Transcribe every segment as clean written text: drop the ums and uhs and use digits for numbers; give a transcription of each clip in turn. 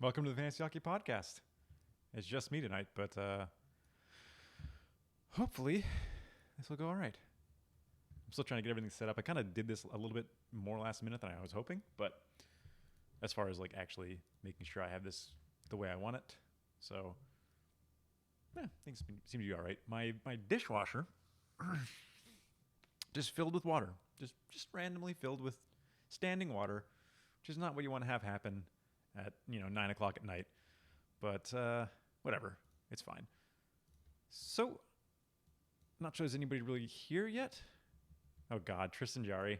Welcome to the Fantasy Hockey Podcast. It's just me tonight, but hopefully this will go all right. I'm still trying to get everything set up. I kind of did this a little bit more last minute than I was hoping, but as far as like actually making sure I have this the way I want it, so yeah, things seem to be all right. My dishwasher just filled with water, just randomly filled with standing water, which is not what you want to have happen at 9 o'clock at night, but whatever, it's fine. So, not sure there's anybody really here yet. Oh God, Tristan Jarry.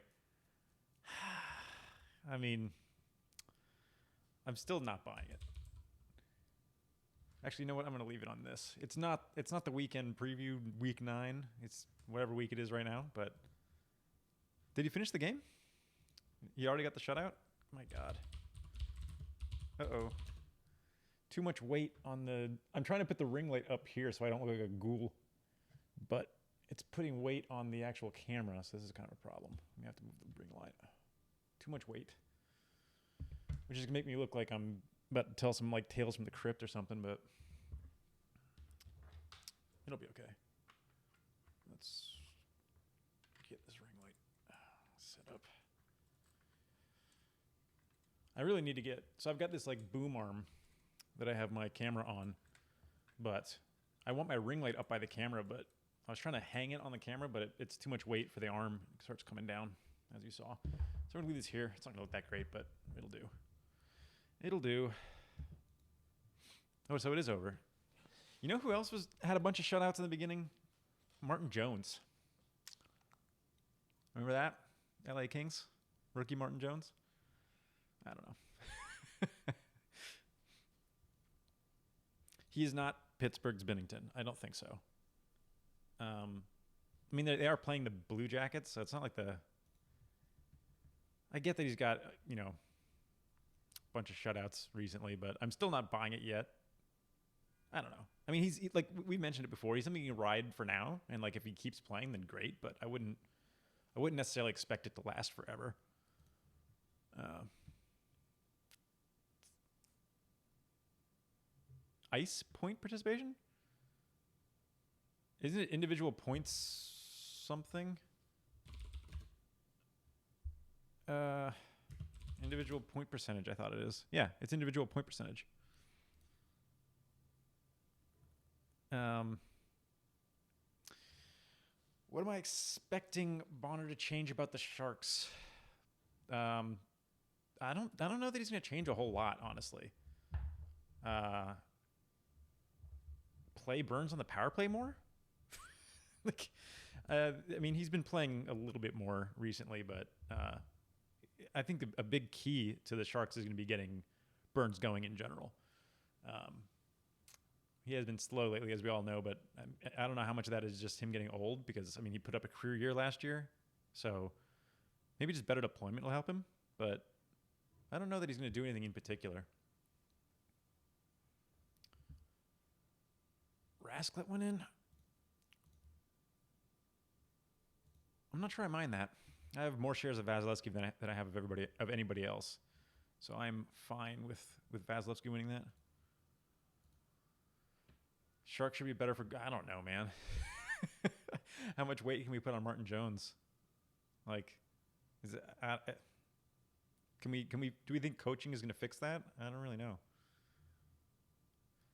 I mean, I'm still not buying it. Actually, you know what? I'm going to leave it on this. It's not the weekend preview, week 9. It's whatever week it is right now. But did he finish the game? He already got the shutout? My God. Uh-oh. Too much weight on the... I'm trying to put the ring light up here so I don't look like a ghoul. But it's putting weight on the actual camera, so this is kind of a problem. We have to move the ring light. Too much weight. Which is going to make me look like I'm about to tell some like Tales from the Crypt or something, but it'll be okay. Let's get this ring light set up. I really need to get... So I've got this like boom arm that I have my camera on, but I want my ring light up by the camera, but I was trying to hang it on the camera, but it's too much weight for the arm. It starts coming down, as you saw. So I'm going to leave this here. It's not going to look that great, but it'll do. It'll do. Oh, so it is over. You know who else had a bunch of shutouts in the beginning? Martin Jones. Remember that? LA Kings? Rookie Martin Jones? I don't know. He is not Pittsburgh's Binnington. I don't think so. I mean, they are playing the Blue Jackets, so it's not like the... I get that he's got, a bunch of shutouts recently, but I'm still not buying it yet. I don't know. I mean, he's like we mentioned it before. He's something you can ride for now, and like if he keeps playing, then great. But I wouldn't necessarily expect it to last forever. Ice point participation? Isn't it individual points something? Individual point percentage, I thought it is. Yeah, it's individual point percentage. What am I expecting Bonner to change about the Sharks? I don't know that he's going to change a whole lot, honestly. Play Burns on the power play more? I mean, he's been playing a little bit more recently, but I think a big key to the Sharks is going to be getting Burns going in general. He has been slow lately, as we all know, but I don't know how much of that is just him getting old because, I mean, he put up a career year last year. So maybe just better deployment will help him, but I don't know that he's going to do anything in particular. Rasklet went in. I'm not sure I mind that. I have more shares of Vasilevsky than I have of anybody else. So I'm fine with Vasilevsky winning that. Sharks should be better for... I don't know, man. How much weight can we put on Martin Jones? Like, is it... Can we... Do we think coaching is going to fix that? I don't really know.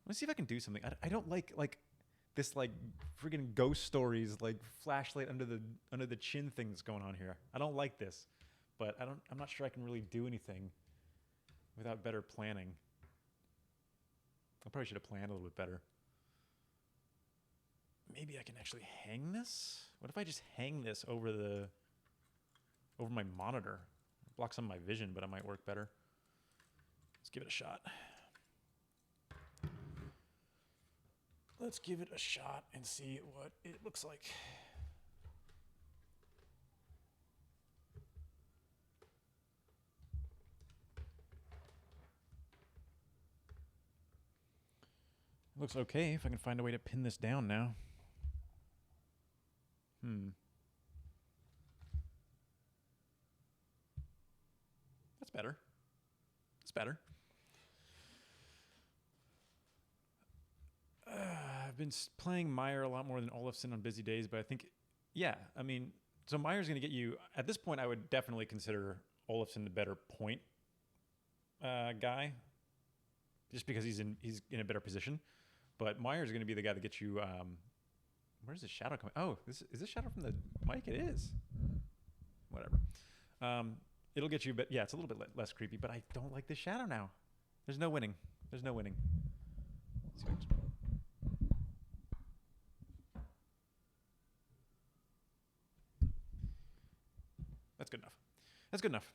Let's see if I can do something. I don't like this like freaking ghost stories, like flashlight under the chin things going on here. I don't like this, but I'm not sure I can really do anything without better planning. I probably should have planned a little bit better. Maybe I can actually hang this. What if I just hang this over my monitor? It blocks some of my vision, but it might work better. Let's give it a shot. Let's give it a shot and see what it looks like. It looks okay if I can find a way to pin this down now. That's better. That's better. I've been playing Meyer a lot more than Olofsson on busy days, but I think, yeah, I mean, so Meyer's going to get you, at this point, I would definitely consider Olofsson the better point guy, just because he's in a better position. But Meyer's going to be the guy that gets you, where's the shadow coming? Oh, is this shadow from the mic? It is. Whatever. It'll get you, but yeah, it's a little bit less creepy, but I don't like this shadow now. There's no winning. There's no winning. That's good enough. That's good enough.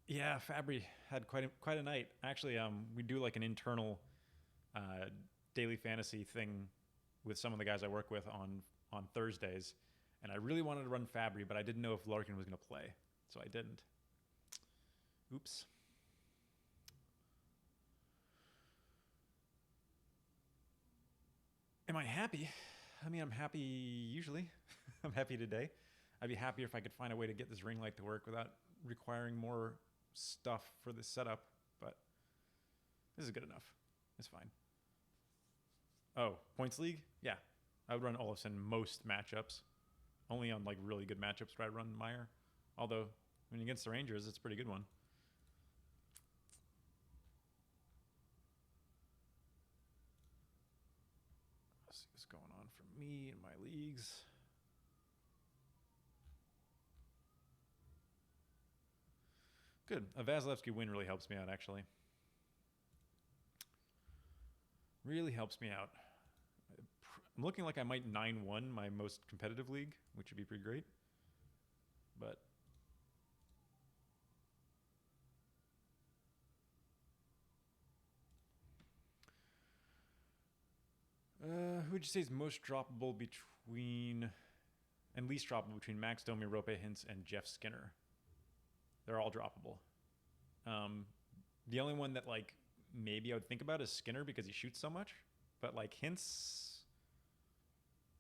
Yeah, Fabry had quite a night. Actually, we do like an internal daily fantasy thing with some of the guys I work with on Thursdays, and I really wanted to run Fabry, but I didn't know if Larkin was going to play, so I didn't. Oops. Am I happy? I mean, I'm happy usually. I'm happy today. I'd be happier if I could find a way to get this ring light to work without requiring more stuff for this setup, but this is good enough. It's fine. Oh, points league? Yeah. I would run Olofsson most matchups. Only on like really good matchups would I run Meyer. Although, when against the Rangers, it's a pretty good one. Let's see what's going on for me in my leagues. Good. A Vasilevsky win really helps me out, actually. Really helps me out. I'm looking like I might 9-1 my most competitive league, which would be pretty great. But who would you say is most droppable between and least droppable between Max Domi, Rope Hintz, and Jeff Skinner? They're all droppable. The only one that like maybe I would think about is Skinner because he shoots so much, but like Hintz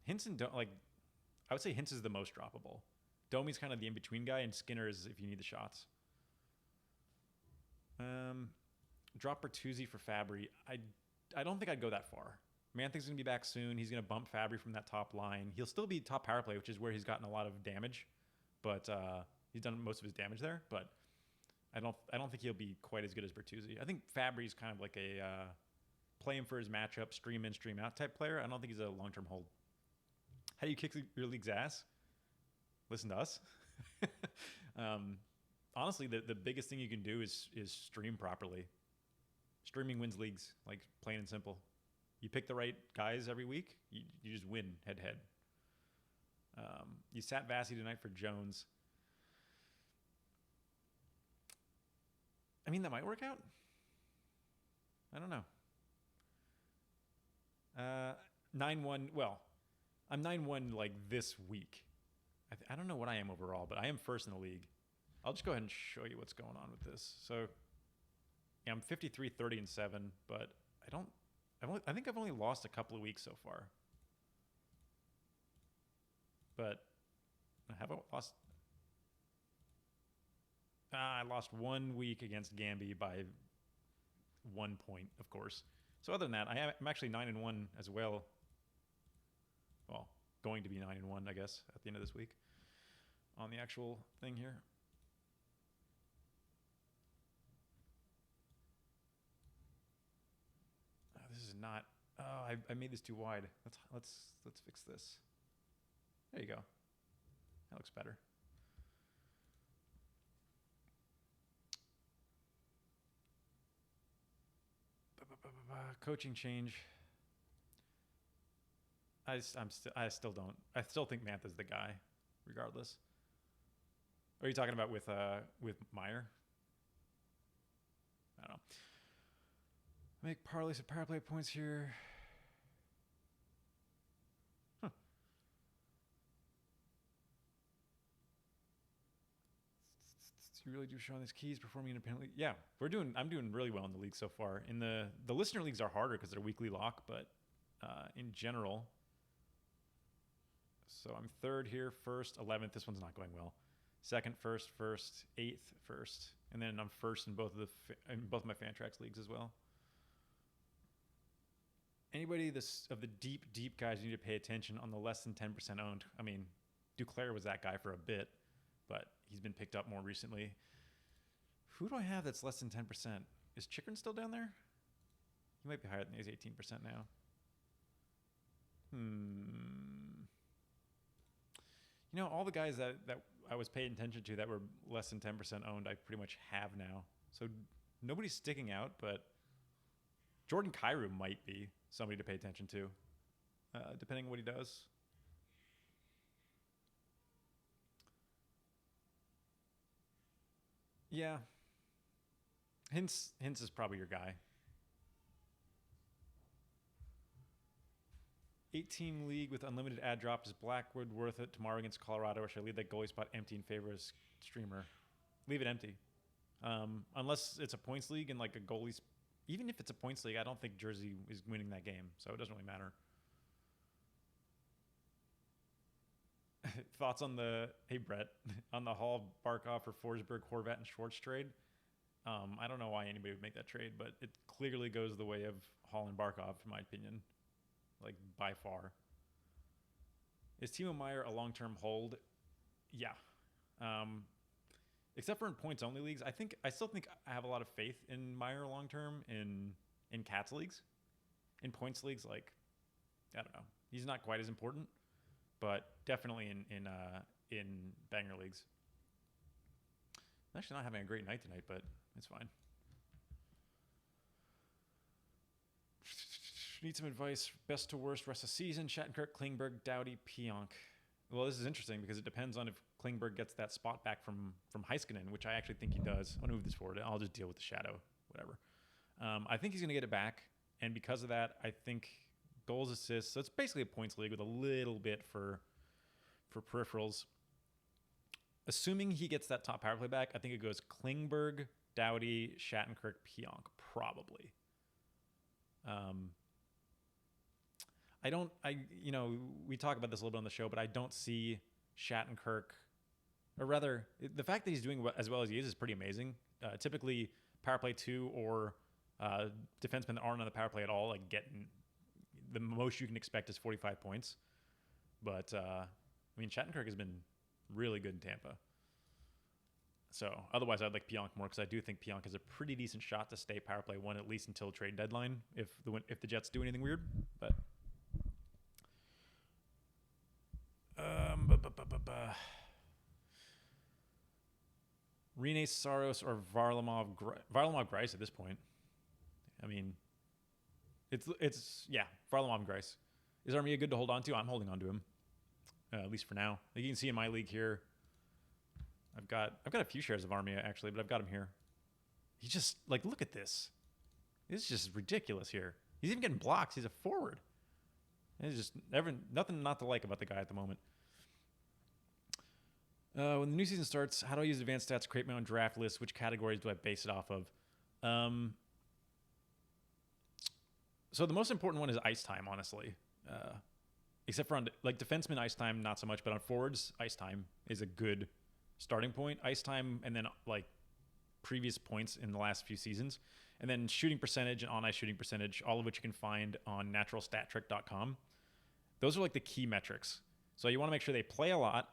and like I would say Hintz is the most droppable. Domi's kind of the in-between guy, and Skinner is if you need the shots. Drop Bertuzzi for Fabry. I don't think I'd go that far. Manthi's going to be back soon. He's going to bump Fabry from that top line. He'll still be top power play, which is where he's gotten a lot of damage, but he's done most of his damage there. But I don't think he'll be quite as good as Bertuzzi. I think Fabry's kind of like a play him for his matchup, stream in, stream out type player. I don't think he's a long-term hold. How do you kick your league's ass? Listen to us. Honestly, the biggest thing you can do is stream properly. Streaming wins leagues, like plain and simple. You pick the right guys every week, you just win head-to-head. You sat Vasi tonight for Jones. I mean, that might work out. I don't know. 9-1, well, I'm 9-1 like this week. I don't know what I am overall, but I am first in the league. I'll just go ahead and show you what's going on with this. So, yeah, I'm 53, 30, and 7, but I think I've only lost a couple of weeks so far. But I haven't lost. I lost 1 week against Gamby by 1 point, of course. So other than that, I'm actually 9-1 as well. Well, going to be 9-1, I guess, at the end of this week on the actual thing here. This is not. Oh, I made this too wide. Let's fix this. There you go. That looks better. Coaching change. I still think Mantha's the guy, regardless. Are you talking about with Meyer? I don't know. Make parlay some power play points here. Huh. You really do show on these keys performing independently. Yeah, I'm doing really well in the league so far. In the listener leagues are harder because they're weekly lock, but in general. So I'm third here, first, 11th. This one's not going well. Second, first, 8th, first, and then I'm first in both my Fantrax leagues as well. Anybody this of the deep guys you need to pay attention on the less than 10% owned. I mean, Duclair was that guy for a bit, but he's been picked up more recently. Who do I have that's less than 10%? Is Chikrin still down there? He might be higher than he's 18% now. You know, all the guys that I was paying attention to that were less than 10% owned, I pretty much have now. So nobody's sticking out, but Jordan Kyrou might be somebody to pay attention to, depending on what he does. Yeah. Hintz is probably your guy. 8-team league with unlimited ad drop. Is Blackwood worth it tomorrow against Colorado, or should I leave that goalie spot empty in favor of streamer? Leave it empty. Unless it's a points league and like a goalie. Even if it's a points league, I don't think Jersey is winning that game, so it doesn't really matter. Thoughts on the, hey Brett, on the Hall, Barkov for Forsberg, Horvat, and Schwartz trade? I don't know why anybody would make that trade, but it clearly goes the way of Hall and Barkov, in my opinion. Like, by far. Is Timo Meier a long-term hold? Yeah. Except for in points-only leagues, I still think I have a lot of faith in Meier long-term in Cats leagues. In points leagues, like, I don't know. He's not quite as important, but definitely in banger leagues. I'm actually not having a great night tonight, but it's fine. Need some advice. Best to worst rest of season. Shattenkirk, Klingberg, Doughty, Pionk. Well, this is interesting because it depends on if Klingberg gets that spot back from Heiskanen, which I actually think he does. I'm going to move this forward. I'll just deal with the shadow, whatever. I think he's going to get it back. And because of that, I think goals, assists. So it's basically a points league with a little bit for peripherals. Assuming he gets that top power play back, I think it goes Klingberg, Doughty, Shattenkirk, Pionk, probably. We talk about this a little bit on the show, but I don't see Shattenkirk, or rather, the fact that he's doing as well as he is pretty amazing. Typically, power play 2 or defensemen that aren't on the power play at all, like getting the most you can expect is 45 points. But Shattenkirk has been really good in Tampa. So otherwise, I'd like Pionk more because I do think Pionk has a pretty decent shot to stay power play 1 at least until trade deadline if the Jets do anything weird, but. Rene Saros or Varlamov Grice at this point. I mean, it's Varlamov Grice. Is Armia good to hold on to? I'm holding on to him, at least for now. Like you can see in my league here, I've got a few shares of Armia actually, but I've got him here. He just look at this. It's just ridiculous here. He's even getting blocks. He's a forward. It's just nothing not to like about the guy at the moment. When the new season starts, how do I use advanced stats to create my own draft list? Which categories do I base it off of? So the most important one is ice time, honestly. Except for on defenseman ice time, not so much, but on forwards, ice time is a good starting point. Ice time and then previous points in the last few seasons. And then shooting percentage and on-ice shooting percentage, all of which you can find on naturalstattrick.com. Those are the key metrics. So you want to make sure they play a lot,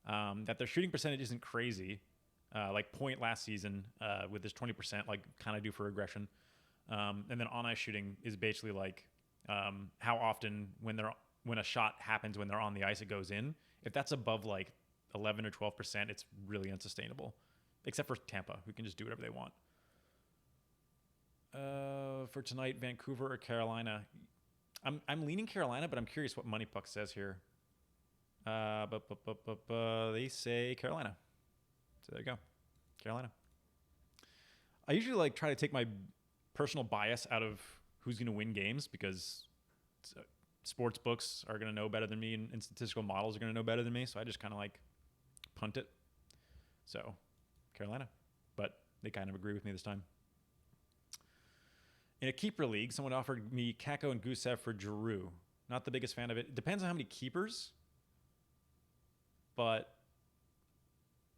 that their shooting percentage isn't crazy, Point last season with this 20%, kind of due for regression. And then on-ice shooting is basically how often when a shot happens when they're on the ice, it goes in. If that's above 11 or 12%, it's really unsustainable, except for Tampa, who can just do whatever they want. For tonight, Vancouver or Carolina? I'm leaning Carolina, but I'm curious what Money Puck says here. They say Carolina. So there you go. Carolina. I usually try to take my personal bias out of who's going to win games because sports books are going to know better than me and statistical models are going to know better than me. So I just kind of punt it. So Carolina. But they kind of agree with me this time. In a keeper league, someone offered me Kakko and Gusev for Giroux. Not the biggest fan of it. It depends on how many keepers, but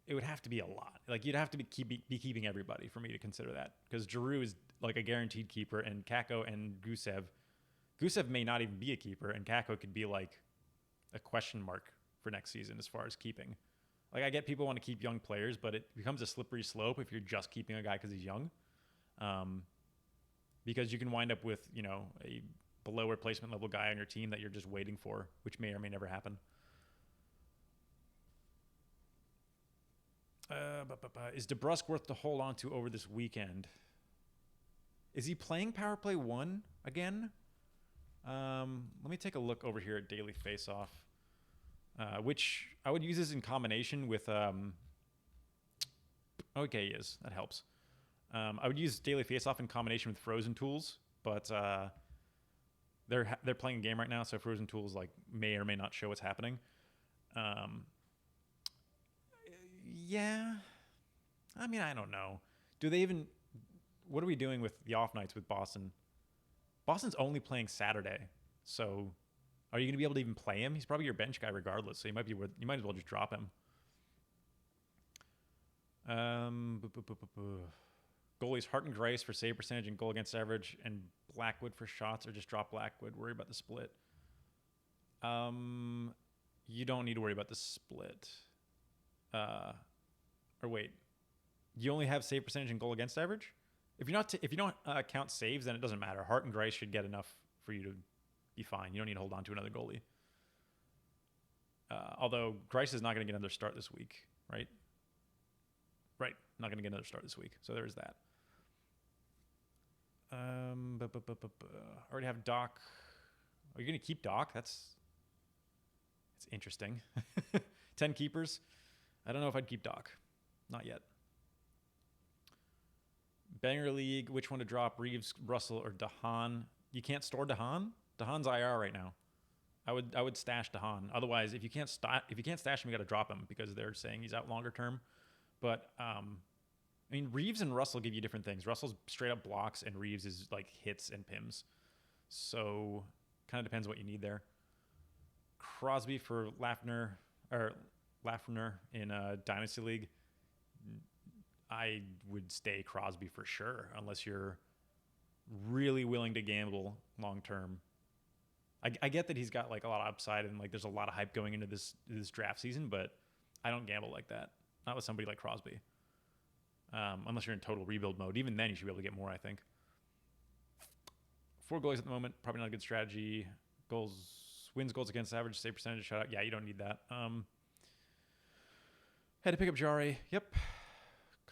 it would have to be a lot. You'd have to be keeping everybody for me to consider that because Giroux is a guaranteed keeper, and Kakko and Gusev Gusev may not even be a keeper, and Kakko could be like a question mark for next season as far as keeping. Like, I get people want to keep young players, but it becomes a slippery slope if you're just keeping a guy because he's young. Because you can wind up with, you know, a below replacement level guy on your team that you're just waiting for, which may or may never happen. Is DeBrusque worth to hold on to over this weekend? Is he playing Power Play 1 again? Let me take a look over here at Daily Faceoff, which I would use this in combination with... okay, he is. That helps. I would use Daily Faceoff in combination with Frozen Tools, but they're playing a game right now, so Frozen Tools like may or may not show what's happening. Yeah. I mean, I don't know. Do they even... What are we doing with the off nights with Boston? Boston's only playing Saturday, so are you going to be able to even play him? He's probably your bench guy regardless, so you might as well just drop him. Goalies Hart and Grice for save percentage and goal against average, and Blackwood for shots, or just drop Blackwood. Worry about the split. You don't need to worry about the split. Or wait, you only have save percentage and goal against average? If you don't count saves, then it doesn't matter. Hart and Grice should get enough for you to be fine. You don't need to hold on to another goalie. Although Grice is not going to get another start this week, right? Right, not going to get another start this week. So there's that. Already have Doc. Are you going to keep Doc? It's interesting. 10 keepers. I don't know if I'd keep Doc. Not yet. Banger League, which one to drop? Reeves, Russell, or Dahan? You can't store Dahan? Dahan's IR right now. I would stash Dahan. Otherwise, if you can't stash him, you got to drop him because they're saying he's out longer term. But I mean, Reeves and Russell give you different things. Russell's straight up blocks, and Reeves is like hits and pims. So kind of depends what you need there. Crosby for Lafner in Dynasty League. I would stay Crosby for sure, unless you're really willing to gamble long term. I get that he's got like a lot of upside and like there's a lot of hype going into this draft season, but I don't gamble like that. Not with somebody like Crosby. Unless you're in total rebuild mode. Even then, you should be able to get more, I think. 4 goalies at the moment. Probably not a good strategy. Wins goals against average, save percentage, shutout. Yeah, you don't need that. Had to pick up Jari. Yep.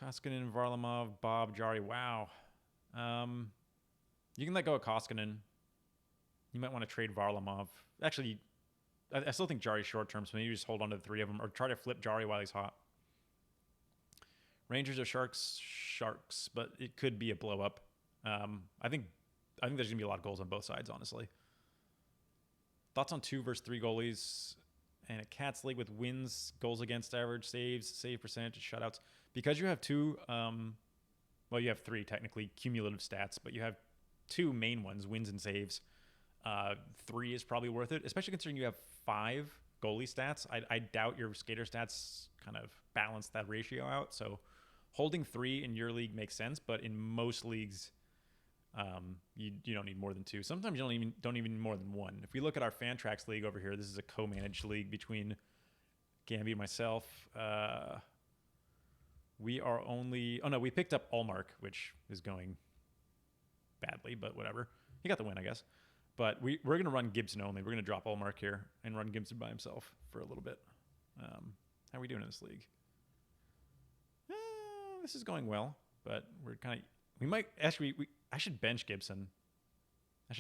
Koskinen, Varlamov, Bob, Jari. Wow. You can let go of Koskinen. You might want to trade Varlamov. Actually, I still think Jari's short term, so maybe you just hold on to the 3 of them or try to flip Jari while he's hot. Rangers or Sharks, but it could be a blow up. I think there's going to be a lot of goals on both sides, honestly. Thoughts on 2 versus 3 goalies and a Cats League with wins, goals against average, saves, save percentage, shutouts. Because you have 2, well, you have 3 technically cumulative stats, but you have 2 main ones, wins and saves. 3 is probably worth it, especially considering you have 5 goalie stats. I doubt your skater stats kind of balance that ratio out. So holding 3 in your league makes sense, but in most leagues, you don't need more than 2. Sometimes you don't even need more than 1. If we look at our Fantrax league over here, this is a co-managed league between Gamby and myself. We picked up Allmark, which is going badly, but whatever. He got the win, I guess. But we're going to run Gibson only. We're going to drop Allmark here and run Gibson by himself for a little bit. How are we doing in this league? This is going well, but we're kind of... We might... Actually, I should bench Gibson. That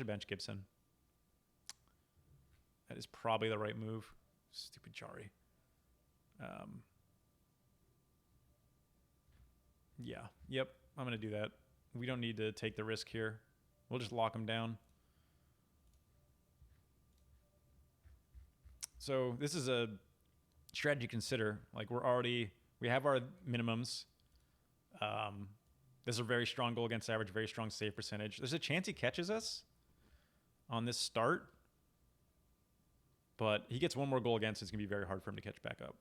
is probably the right move. Stupid Jari. Yeah. Yep. I'm going to do that. We don't need to take the risk here. We'll just lock him down. So this is a strategy to consider. Like we have our minimums. This is a very strong goal against average, very strong save percentage. There's a chance he catches us on this start, but he gets 1 more goal against. It's going to be very hard for him to catch back up.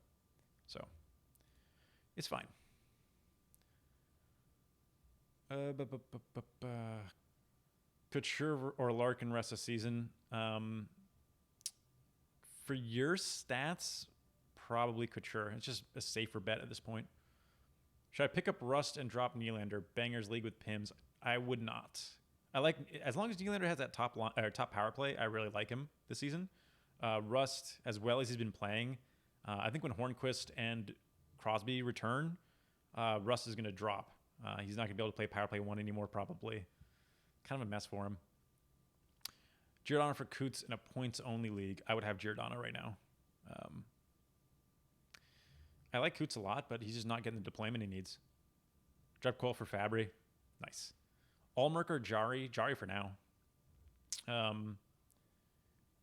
So it's fine. Couture or Larkin rest of season. For your stats, probably Couture. It's just a safer bet at this point. Should I pick up Rust and drop Nylander? Bangers league with Pims. I would not. I like, as long as Nylander has that top power play, I really like him this season. Rust, as well as he's been playing, I think when Hornquist and Crosby return, Rust is going to drop. He's not going to be able to play power play 1 anymore, probably. Kind of a mess for him. Giordano for Coots in a points-only league. I would have Giordano right now. I like Coots a lot, but he's just not getting the deployment he needs. Drop Cole for Fabry. Nice. Allmark or Jari? Jari for now.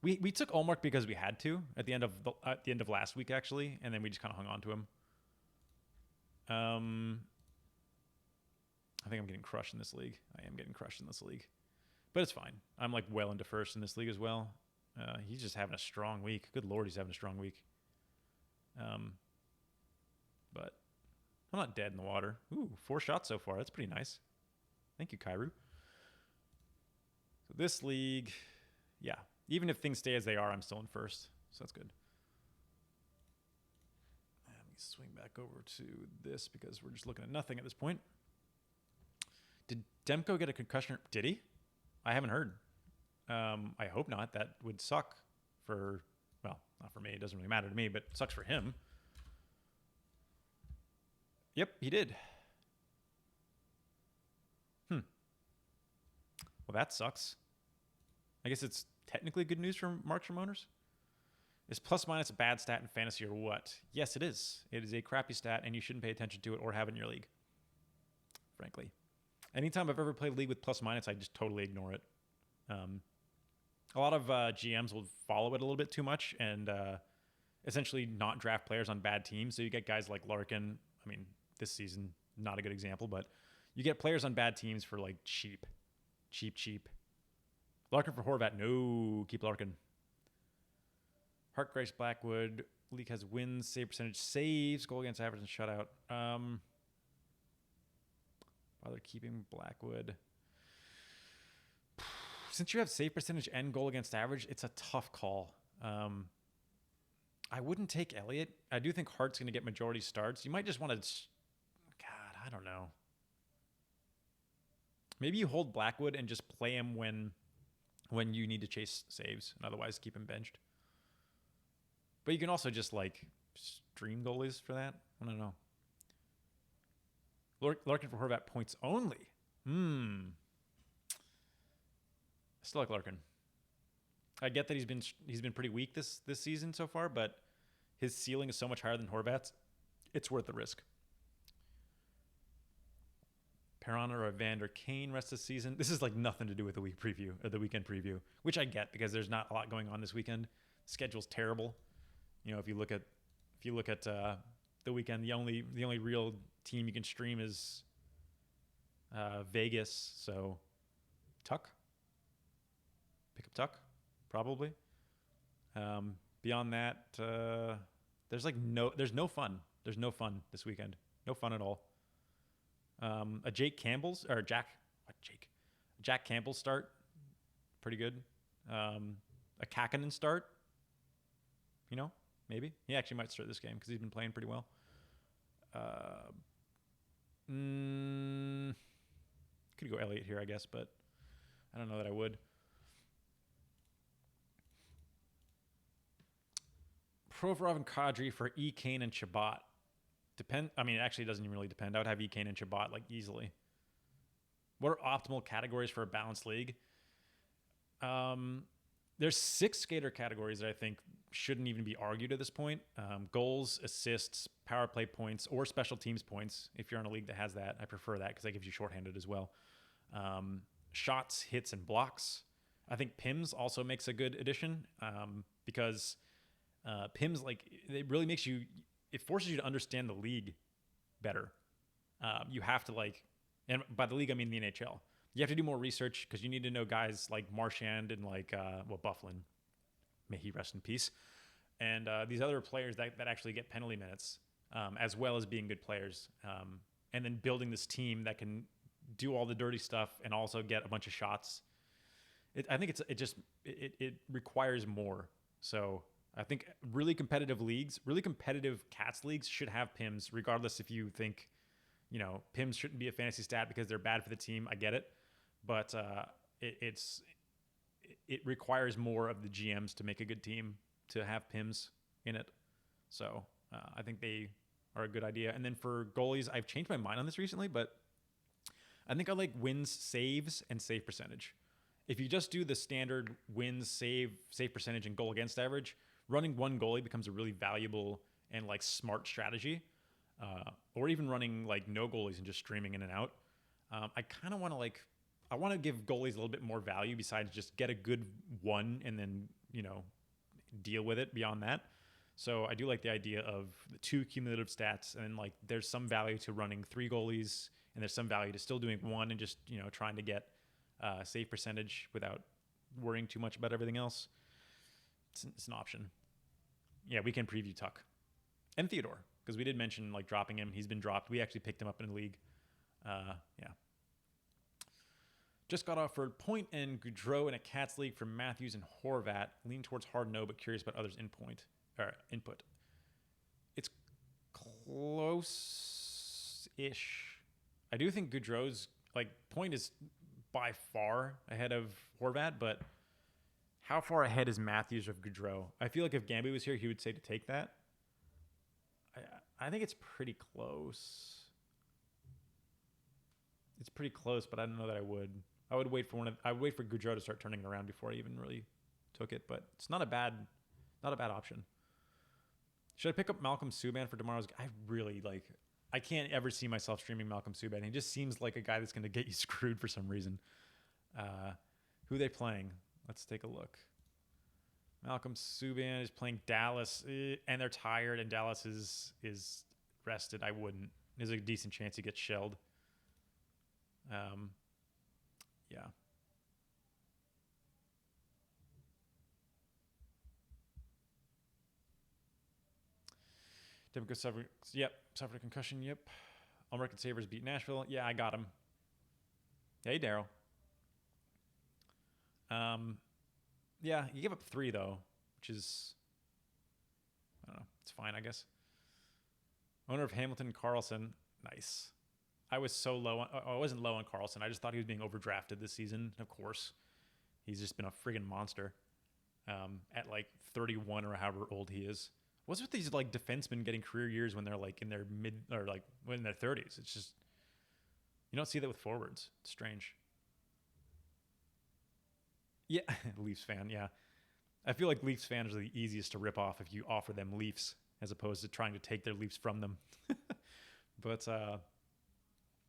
We took Allmark because we had to at the end of last week, actually, and then we just kind of hung on to him. I think I'm getting crushed in this league. I am getting crushed in this league. But it's fine. I'm like well into first in this league as well. He's just having a strong week. Good Lord, he's having a strong week. But I'm not dead in the water. Ooh, 4 shots so far. That's pretty nice. Thank you, Kairu. So this league, yeah. Even if things stay as they are, I'm still in first. So that's good. Let me swing back over to this because we're just looking at nothing at this point. Did Demko get a concussion? Did he? I haven't heard. I hope not. That would suck for, well, not for me. It doesn't really matter to me, but it sucks for him. Yep, he did. Well, that sucks. I guess it's technically good news for Markstrom owners. Is plus minus a bad stat in fantasy or what? Yes, it is. It is a crappy stat, and you shouldn't pay attention to it or have it in your league, frankly. Anytime I've ever played a league with plus minus, I just totally ignore it. A lot of GMs will follow it a little bit too much and essentially not draft players on bad teams. So you get guys like Larkin. I mean, this season, not a good example, but you get players on bad teams for like cheap. Larkin for Horvat. No, keep Larkin. Hart, Grace, Blackwood. League has wins, save percentage, saves, goal against average, and shutout. Bother keeping Blackwood. Since you have save percentage and goal against average, it's a tough call. I wouldn't take Elliott. I do think Hart's going to get majority starts. You might just want to... God, I don't know. Maybe you hold Blackwood and just play him when you need to chase saves, and otherwise keep him benched. But you can also just, like, stream goalies for that. I don't know. Larkin for Horvat points only. I still like Larkin. I get that he's been pretty weak this season so far, but his ceiling is so much higher than Horvat's. It's worth the risk. Perron or Evander Kane rest of the season. This is like nothing to do with the week preview or the weekend preview, which I get because there's not a lot going on this weekend. Schedule's terrible. You know, if you look at the weekend, the only real team you can stream is Vegas. So Tuck. Pick up Tuck, probably. Beyond that, there's no fun. There's no fun this weekend. No fun at all. A Jack Campbell start, pretty good. A Kakkonen start, you know, maybe. He actually might start this game because he's been playing pretty well. Could go Elliott here, I guess, but I don't know that I would. Provorov and Kadri for E. Kane and Chabot. It actually doesn't even really depend. I would have E. Kane and Chabot like easily. What are optimal categories for a balanced league? There's 6 skater categories that I think shouldn't even be argued at this point. Goals, assists, power play points, or special teams points. If you're in a league that has that, I prefer that because that gives you shorthanded as well. Shots, hits, and blocks. I think PIMS also makes a good addition because PIMS, like, it really makes you, it forces you to understand the league better. You have to, like, and by the league I mean the NHL. You have to do more research because you need to know guys like Marchand and like Bufflin, may he rest in peace, and these other players that actually get penalty minutes, as well as being good players, and then building this team that can do all the dirty stuff and also get a bunch of shots. I think it requires more. So I think really competitive leagues, really competitive cats leagues should have PIMs, regardless if you think, PIMs shouldn't be a fantasy stat because they're bad for the team. I get it, but it requires more of the GMs to make a good team to have PIMs in it. So I think they are a good idea. And then for goalies, I've changed my mind on this recently, but I think I like wins, saves, and save percentage. If you just do the standard wins, save percentage, and goal against average, running one goalie becomes a really valuable and like smart strategy. Or even running like no goalies and just streaming in and out. I kind of want to I want to give goalies a little bit more value besides just get a good one and then, deal with it beyond that. So I do like the idea of the 2 cumulative stats, and like there's some value to running 3 goalies, and there's some value to still doing one and just, trying to get save percentage without worrying too much about everything else. It's an option. Yeah, we can preview Tuck and Theodore, because we did mention like dropping him. He's been dropped. We actually picked him up in a league. Yeah. Just got offered Point and Goudreau in a Cats league from Matthews and Horvat. Lean towards hard no, but curious about others' input. It's close-ish. I do think Goudreau's Point is by far ahead of Horvat, but how far ahead is Matthews of Goudreau? I feel like if Gamby was here, he would say to take that. I think it's pretty close. It's pretty close, but I don't know that I would. I would wait for Goudreau to start turning it around before I even really took it. But it's not a bad option. Should I pick up Malcolm Subban for tomorrow's? I really I can't ever see myself streaming Malcolm Subban. He just seems like a guy that's going to get you screwed for some reason. Who are they playing? Let's take a look. Malcolm Subban is playing Dallas, and they're tired, and Dallas is rested. I wouldn't. There's a decent chance he gets shelled. Yeah. Demko suffered a concussion. Yep. All-American Sabres beat Nashville. Yeah, I got him. Hey, Daryl. Yeah, you give up 3 though, which is, I don't know. It's fine, I guess. Owner of Hamilton Carlson. Nice. I was so low. I wasn't low on Carlson. I just thought he was being overdrafted this season. Of course, he's just been a friggin' monster. At 31 or however old he is. What's with these defensemen getting career years when they're in their mid or when in their 30s? It's just, you don't see that with forwards. It's strange. Yeah, Leafs fan. Yeah, I feel like Leafs fans are the easiest to rip off if you offer them Leafs as opposed to trying to take their Leafs from them. But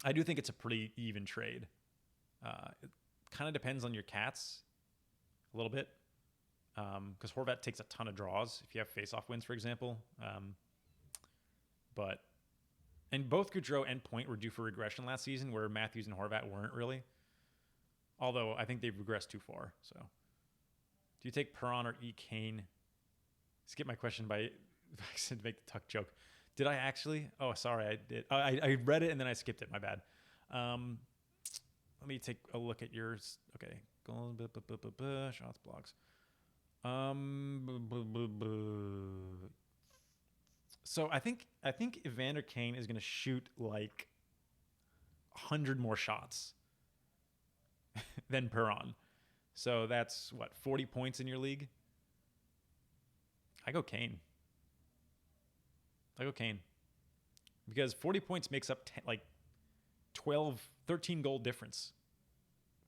I do think it's a pretty even trade. It kind of depends on your Cats a little bit, because Horvat takes a ton of draws if you have face-off wins, for example. And both Goudreau and Point were due for regression last season, where Matthews and Horvat weren't really. Although I think they've regressed too far. So, do you take Perron or E. Kane? Skip my question by accident to make the Tuck joke. Did I actually? Oh, sorry, I did. I read it and then I skipped it. My bad. Let me take a look at yours. Okay, shots, blocks. So I think Evander Kane is going to shoot 100 more shots than Perron. So that's 40 points in your league? I go Kane. Because 40 points makes up 13 goal difference.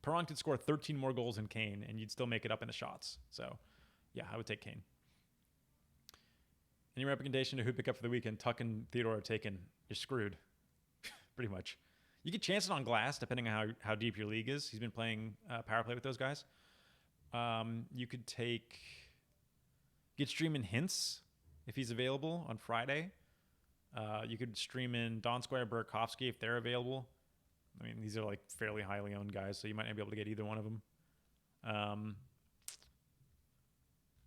Perron could score 13 more goals than Kane, and you'd still make it up in the shots. So, yeah, I would take Kane. Any recommendation to who pick up for the weekend? Tuck and Theodore are taken. You're screwed. Pretty much. You could chance it on Glass, depending on how deep your league is. He's been playing power play with those guys. You could stream in Hints if he's available on Friday. You could stream in Don Squire, Burakovsky if they're available. I mean, these are fairly highly owned guys, so you might not be able to get either one of them.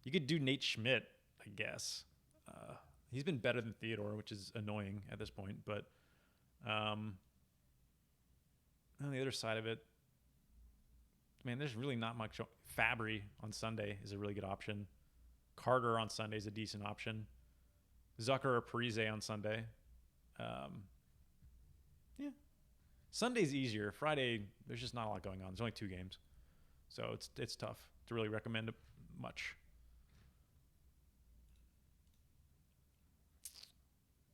You could do Nate Schmidt, I guess. He's been better than Theodore, which is annoying at this point. But on the other side of it, man, there's really not much Fabry on Sunday is a really good option. Carter on Sunday is a decent option. Zucker or Parise on Sunday. Yeah. Sunday's easier. Friday, there's just not a lot going on. There's only 2 games. So it's tough to really recommend much.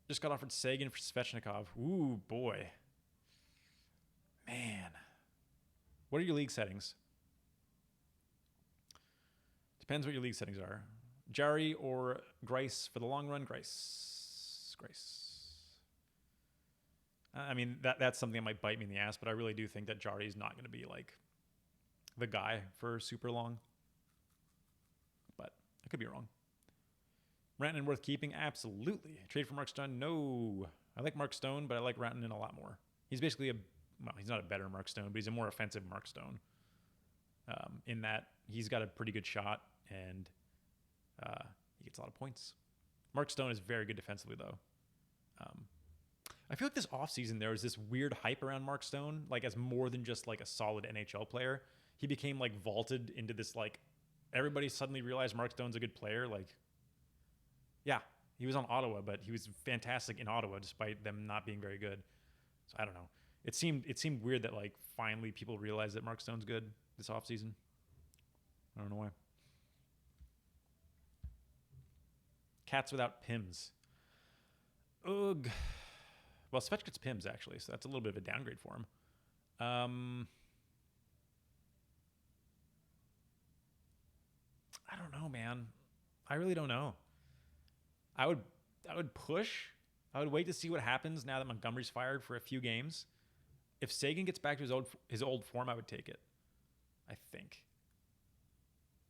Just got offered Sagan for Svechnikov. Ooh, boy. Man. What are your league settings? Depends what your league settings are. Jari or Grice for the long run? Grice. I mean, that's something that might bite me in the ass, but I really do think that Jari is not going to be like the guy for super long. But I could be wrong. Rantanen worth keeping? Absolutely. Trade for Mark Stone? No. I like Mark Stone, but I like Rantanen a lot more. He's basically he's not a better Mark Stone, but he's a more offensive Mark Stone. In that he's got a pretty good shot and he gets a lot of points. Mark Stone is very good defensively, though. I feel like this offseason there was this weird hype around Mark Stone, like as more than just like a solid NHL player. He became like vaulted into this like everybody suddenly realized Mark Stone's a good player. Like, yeah, he was on Ottawa, but he was fantastic in Ottawa despite them not being very good. So I don't know. It seemed weird that like finally people realized that Mark Stone's good this offseason. I don't know why. Cats without Pims. Ugh. Well, Svech gets Pims, actually, so that's a little bit of a downgrade for him. I don't know, man. I really don't know. I would push. I would wait to see what happens now that Montgomery's fired for a few games. If Sagan gets back to his old form, I would take it. I think.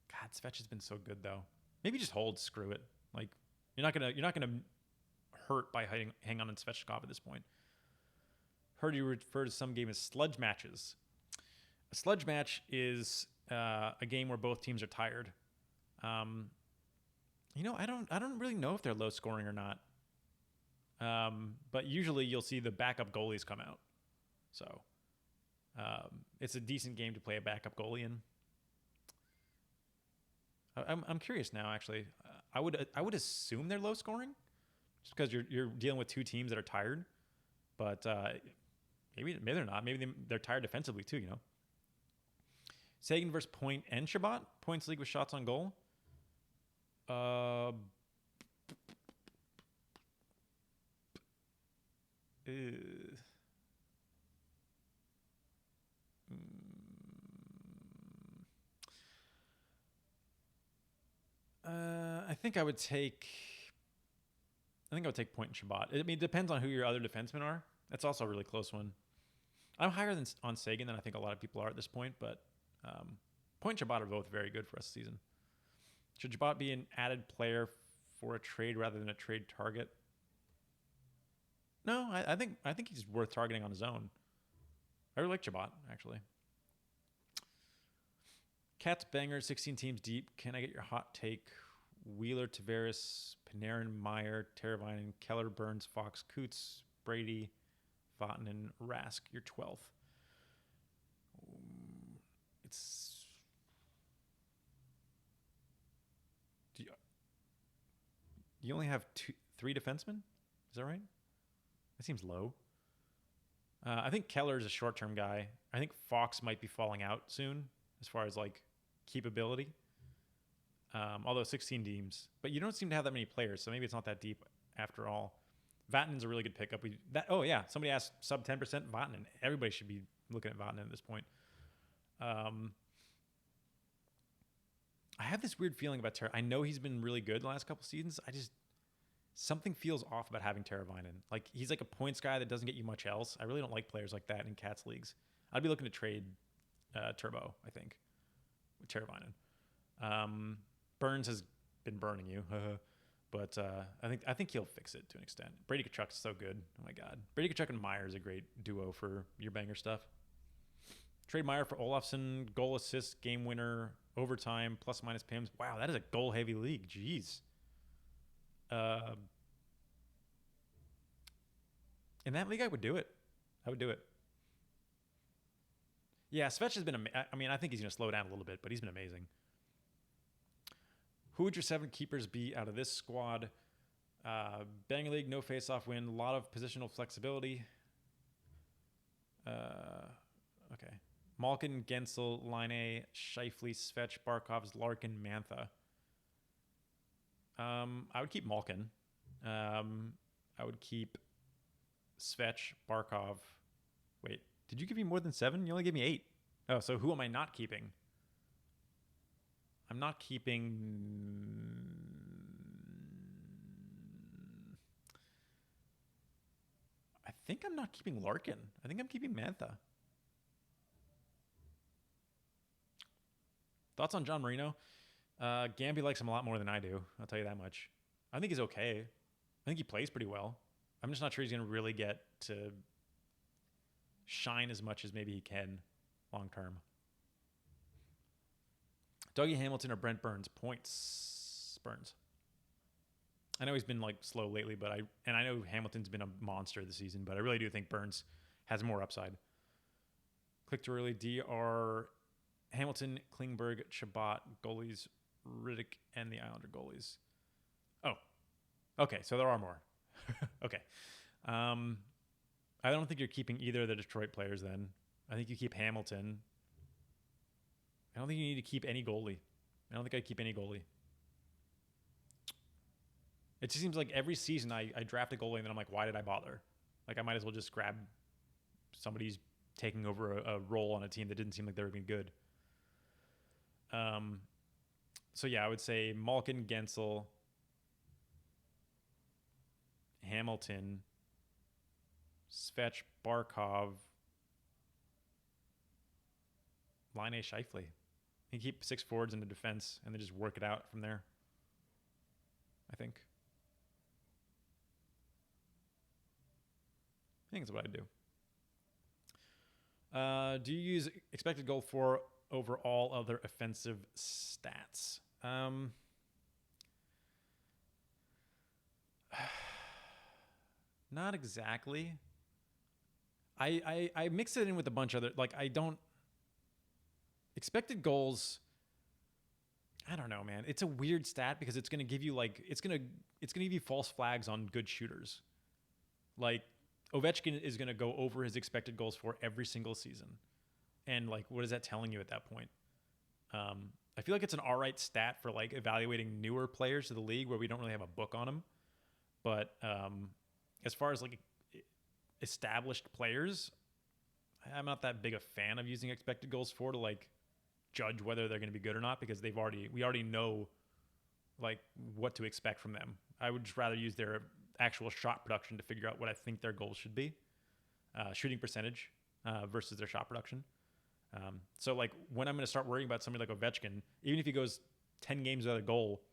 God, Svech has been so good though. Maybe just hold. Screw it. Like you're not gonna hurt by hang on Svechnikov at this point. Heard you refer to some game as sludge matches. A sludge match is a game where both teams are tired. I don't really know if they're low scoring or not. But usually you'll see the backup goalies come out. So it's a decent game to play a backup goalie in. I'm curious now. Actually, I would assume they're low scoring, just because you're dealing with 2 teams that are tired. But maybe they're not. Maybe they're tired defensively too. You know. Sagan versus Point and Shabbat. Points league with shots on goal. I think I would take Point and Shabbat. I mean, it depends on who your other defensemen are. That's also a really close one. I'm higher on Sagan than I think a lot of people are at this point, but Point and Shabbat are both very good for us this season. Should Shabbat be an added player for a trade rather than a trade target? No, I think he's worth targeting on his own. I really like Shabbat, actually. Cats banger, 16 teams deep. Can I get your hot take? Wheeler, Tavares, Panarin, Meyer, Teravainen, Keller, Burns, Fox, Coots, Brady, Vatanen, Rask. Your 12th. You only have 3 defensemen? Is that right? That seems low. I think Keller is a short-term guy. I think Fox might be falling out soon as far as like keepability. Although 16 teams, but you don't seem to have that many players, so maybe it's not that deep after all. Vatanen's a really good pickup. Somebody asked sub 10% Vatanen. Everybody should be looking at Vatanen at this point. I have this weird feeling about I know he's been really good the last couple seasons. Something feels off about having Teravainen. Like he's like a points guy that doesn't get you much else. I really don't like players like that in Cats leagues. I'd be looking to trade Turbo, I think, with Teravainen. Burns has been burning you, but I think he'll fix it to an extent. Brady Tkachuk is so good. Oh my God, Brady Tkachuk and Meyer is a great duo for your banger stuff. Trade Meyer for Olofsson, goal assist, game winner, overtime, plus minus Pims. Wow, that is a goal heavy league. Jeez. In that league, I would do it. Yeah, Svech has been. I mean, I think he's going to slow down a little bit, but he's been amazing. Who would your 7 keepers be out of this squad? Banger League, no face-off win, a lot of positional flexibility. Okay. Malkin, Gensel, Line, Scheifele, Svech, Barkovs, Larkin, Mantha. I would keep Malkin. I would keep Svech, Barkov. Wait, did you give me more than 7? You only gave me 8. Oh, so who am I not keeping? I'm not keeping... I think I'm not keeping Larkin. I think I'm keeping Mantha. Thoughts on John Marino? Gamby likes him a lot more than I do. I'll tell you that much. I think he's okay. I think he plays pretty well. I'm just not sure he's going to really get to shine as much as maybe he can long term. Dougie Hamilton or Brent Burns? Points. Burns. I know he's been like slow lately, but I know Hamilton's been a monster this season, but I really do think Burns has more upside. Click to early. DR, Hamilton, Klingberg, Chabot, goalies, Riddick, and the Islander goalies. Oh, okay. So there are more. Okay. I don't think you're keeping either of the Detroit players then. I think you keep Hamilton. I don't think you need to keep any goalie. I don't think I'd keep any goalie. It just seems like every season I draft a goalie and then I'm like, why did I bother? Like, I might as well just grab somebody who's taking over a role on a team that didn't seem like they were being good. So, yeah, I would say Malkin, Gensel, Hamilton, Svech, Barkov, Line, Scheifele. You keep 6 forwards in the defense and then just work it out from there, I think. I think that's what I'd do. Do you use expected goal for over all other offensive stats? Not exactly. I mix it in with a bunch of other, like, I don't expected goals. I don't know, man. It's a weird stat because it's going to give you it's going to give you false flags on good shooters. Like, Ovechkin is going to go over his expected goals for every single season. And like, what is that telling you at that point? I feel like it's an all right stat for like evaluating newer players to the league where we don't really have a book on them. But as far as like established players, I'm not that big a fan of using expected goals for to like judge whether they're going to be good or not, because we already know like what to expect from them. I would just rather use their actual shot production to figure out what I think their goals should be, shooting percentage versus their shot production. So like when I'm going to start worrying about somebody like Ovechkin, even if he goes 10 games without a goal,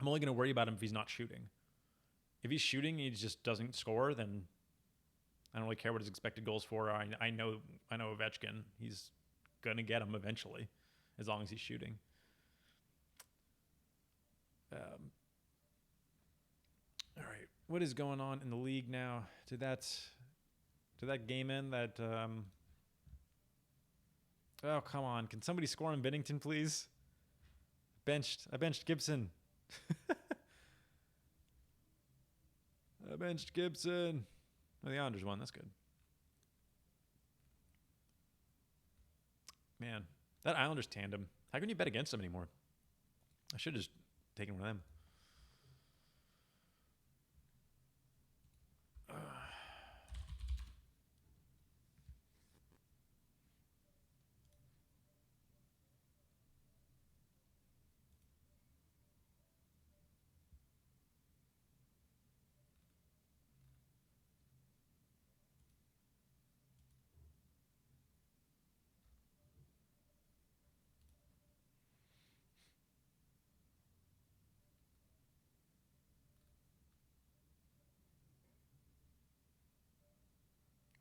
I'm only going to worry about him if he's not shooting. If he's shooting and he just doesn't score, then I don't really care what his expected goals for. I know Ovechkin. He's going to get them eventually as long as he's shooting. All right. What is going on in the league now? Did that game end? Oh, come on. Can somebody score on Bennington, please? I benched Gibson. I benched Gibson. Oh, the Islanders won. That's good. Man, that Islanders tandem. How can you bet against them anymore? I should have just taken one of them.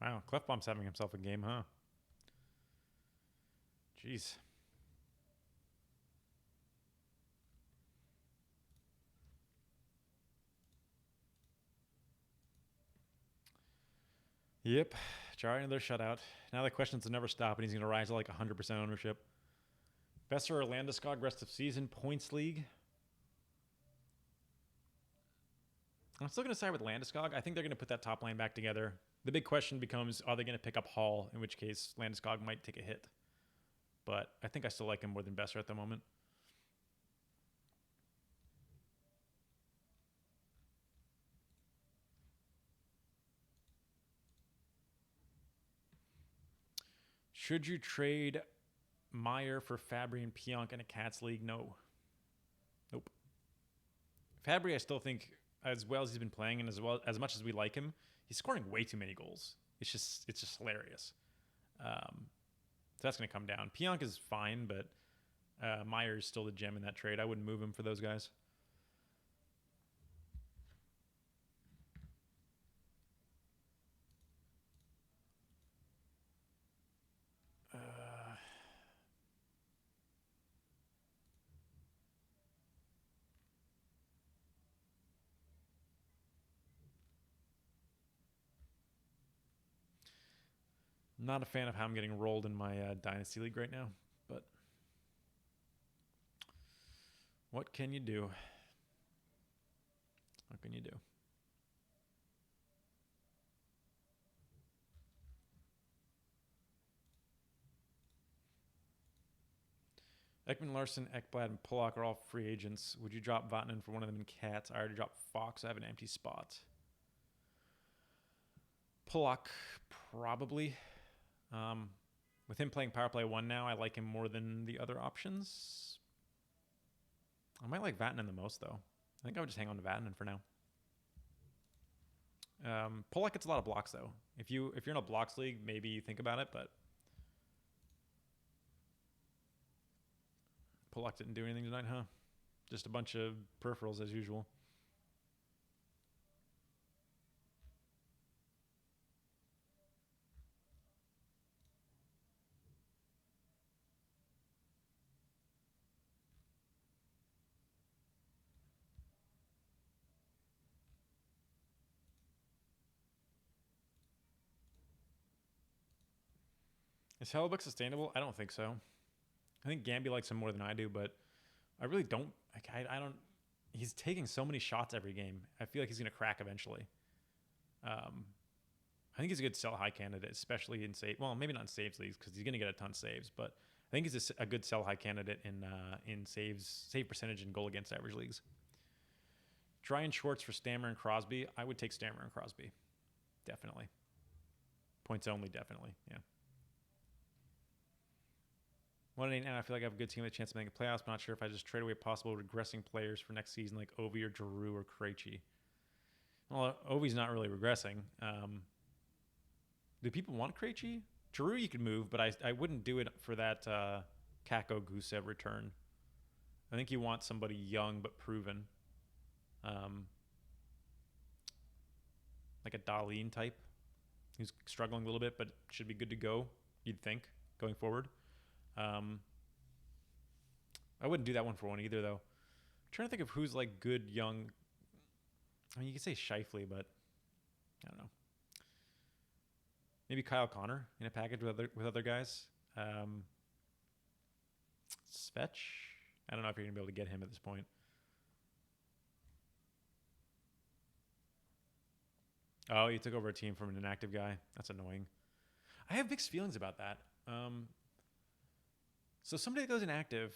Wow, Clefbaum's having himself a game, huh? Jeez. Yep, Jarry, another shutout. Now the questions will never stop, and he's going to rise to like 100% ownership. Besser or Landeskog rest of season points league. I'm still going to side with Landeskog. I think they're going to put that top line back together. The big question becomes, are they going to pick up Hall, in which case Landeskog might take a hit. But I think I still like him more than Besser at the moment. Should you trade Meyer for Fabry and Pionk in a Cats league? No. Nope. Fabry, I still think, as well as he's been playing and as much as we like him, he's scoring way too many goals. It's just hilarious. So that's going to come down. Pionk is fine, but Meyer is still the gem in that trade. I wouldn't move him for those guys. Not a fan of how I'm getting rolled in my Dynasty League right now, but what can you do? What can you do? Ekman, Larson, Ekblad, and Pollock are all free agents. Would you drop Vatanen for one of them in Cats? I already dropped Fox. I have an empty spot. Pollock, probably. With him playing power play 1 now, I like him more than the other options. I might like Vatanen the most, though. I think I would just hang on to Vatanen for now. Pollock gets a lot of blocks, though. If you're in a blocks league, maybe you think about it, but Pollock didn't do anything tonight, huh? Just a bunch of peripherals as usual. Is Hellebuck sustainable? I don't think so. I think Gamby likes him more than I do, but I really don't. I don't. He's taking so many shots every game. I feel like he's going to crack eventually. I think he's a good sell high candidate, especially in save. Well, maybe not in saves leagues because he's going to get a ton of saves, but I think he's a good sell high candidate in saves, save percentage, and goal against average leagues. Ryan Schwartz for Stammer and Crosby. I would take Stammer and Crosby, definitely. Points only, definitely. Yeah. 1-8 now. I feel like I have a good team with a chance of making playoffs, but not sure if I just trade away possible regressing players for next season like Ovi or Giroux or Krejci. Well, Ovi's not really regressing. Do people want Krejci? Giroux you could move, but I wouldn't do it for that Kako Gusev return. I think you want somebody young but proven. Like a Darlene type. Who's struggling a little bit, but should be good to go, you'd think, going forward. I wouldn't do that one for one either, though. I'm trying to think of who's like good young. I mean, you could say Scheifele, but I don't know. Maybe Kyle Connor in a package with other guys. Svech. I don't know if you're gonna be able to get him at this point. Oh, you took over a team from an inactive guy. That's annoying. I have mixed feelings about that. So somebody that goes inactive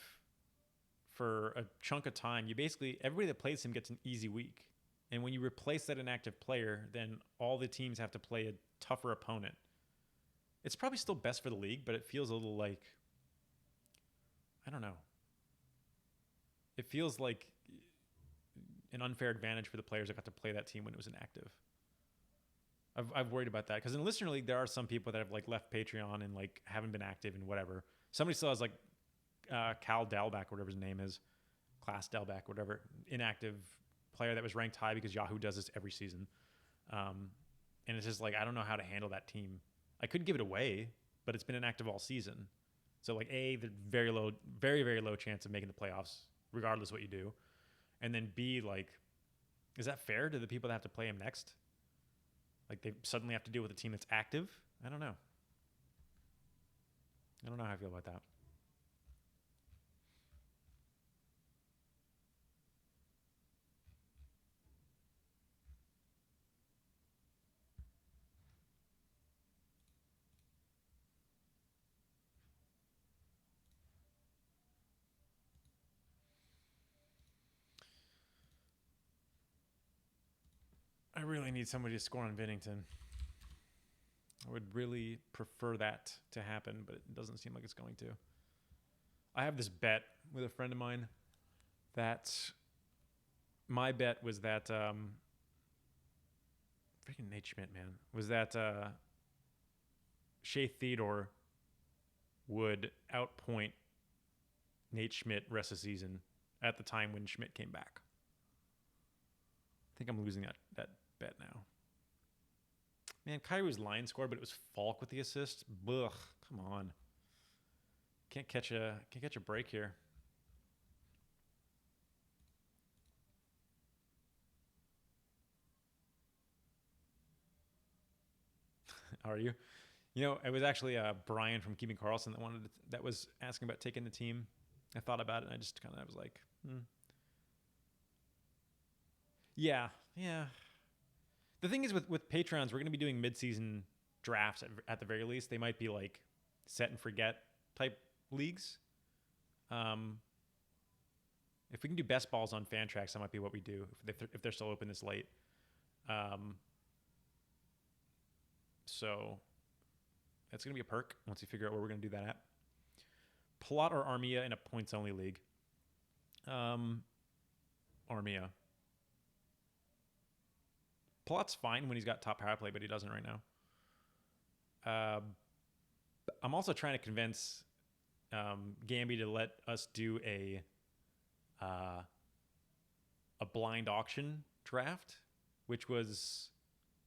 for a chunk of time, everybody that plays him gets an easy week. And when you replace that inactive player, then all the teams have to play a tougher opponent. It's probably still best for the league, but it feels a little like, I don't know. It feels like an unfair advantage for the players that got to play that team when it was inactive. I've worried about that because in Listener League there are some people that have like left Patreon and like haven't been active and whatever. Somebody still has like Cal Dalback, whatever his name is, Class Dalback, whatever, inactive player that was ranked high because Yahoo does this every season. And it's just like I don't know how to handle that team. I could give it away, but it's been inactive all season. So like A, the very low, very very low chance of making the playoffs, regardless what you do. And then B, like, is that fair to the people that have to play him next? Like they suddenly have to deal with a team that's active. I don't know. I don't know how I feel about that. I really need somebody to score on Binnington. I would really prefer that to happen, but it doesn't seem like it's going to. I have this bet with a friend of mine that my bet was that freaking Nate Schmidt, man, was that Shea Theodore would outpoint Nate Schmidt rest of the season at the time when Schmidt came back. I think I'm losing that bet now. Man, Kyrie's line scored, but it was Falk with the assist. Ugh, come on. Can't catch a break here. Are you? You know, it was actually Brian from Keeping Carlson that was asking about taking the team. I thought about it, and I just kind of was like, Yeah. The thing is with Patreons, we're going to be doing mid-season drafts at the very least. They might be like set and forget type leagues. If we can do best balls on Fantrax, that might be what we do if they're still open this late. So that's going to be a perk once we figure out where we're going to do that at. Plot or Armia in a points-only league? Armia. Plot's fine when he's got top power play, but he doesn't right now. I'm also trying to convince Gamby to let us do a blind auction draft, which was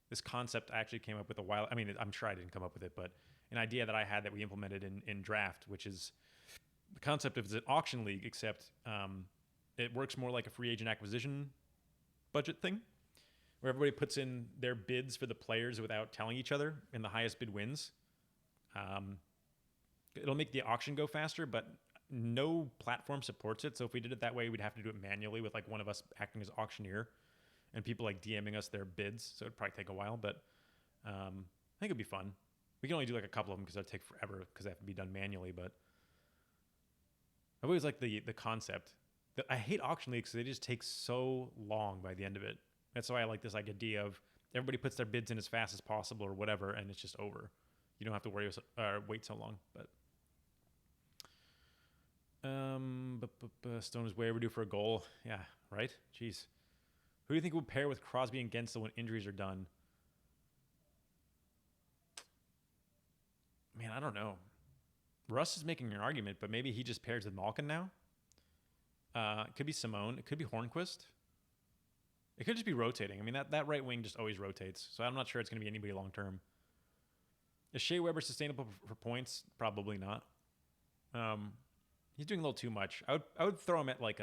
this concept I actually came up with a while. I mean, I'm sure I didn't come up with it, but an idea that I had that we implemented in draft, which is the concept of an auction league, except it works more like a free agent acquisition budget thing, where everybody puts in their bids for the players without telling each other, and the highest bid wins. It'll make the auction go faster, but no platform supports it. So if we did it that way, we'd have to do it manually with like one of us acting as auctioneer and people like DMing us their bids. So it'd probably take a while, but I think it'd be fun. We can only do like a couple of them because that'd take forever because they have to be done manually. But I've always liked the concept. I hate auction leagues because they just take so long by the end of it. That's why I like this like idea of everybody puts their bids in as fast as possible or whatever, and it's just over. You don't have to worry wait so long. But Stone is way overdue for a goal. Yeah, right? Jeez. Who do you think would pair with Crosby and Gensel when injuries are done? Man, I don't know. Russ is making an argument, but maybe he just pairs with Malkin now. It could be Simone. It could be Hornquist. It could just be rotating. I mean, that right wing just always rotates. So I'm not sure it's going to be anybody long term. Is Shea Weber sustainable for points? Probably not. He's doing a little too much. I would throw him at like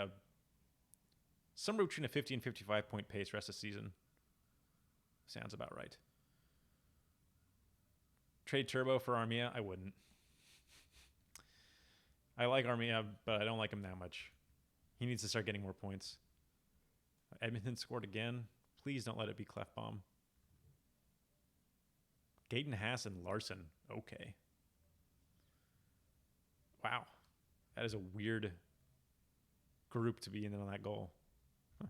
somewhere between a 50 and 55 point pace rest of the season. Sounds about right. Trade Turbo for Armia? I wouldn't. I like Armia, but I don't like him that much. He needs to start getting more points. Edmonton scored again. Please don't let it be Clefbaum. Gaten, Haas, and Larson. Okay. Wow. That is a weird group to be in on that goal. Huh.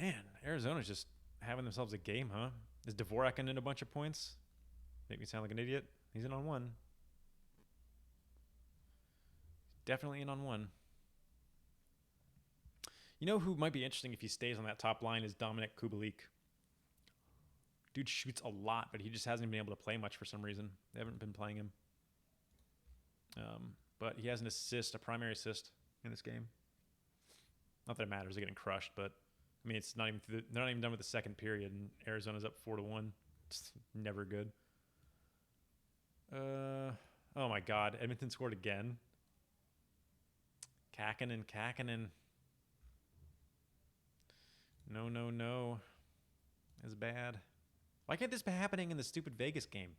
Man, Arizona's just having themselves a game, huh? Is Dvorak in a bunch of points? Make me sound like an idiot. He's in on one. Definitely in on one. You know who might be interesting if he stays on that top line is Dominic Kubalik. Dude shoots a lot, but he just hasn't been able to play much for some reason. They haven't been playing him. But he has an assist, a primary assist in this game. Not that it matters, they're getting crushed, but I mean, it's not even they're not even done with the second period, and Arizona's up 4-1. It's never good. Oh my God, Edmonton scored again. Kakinen. No. It's bad. Why can't this be happening in the stupid Vegas game?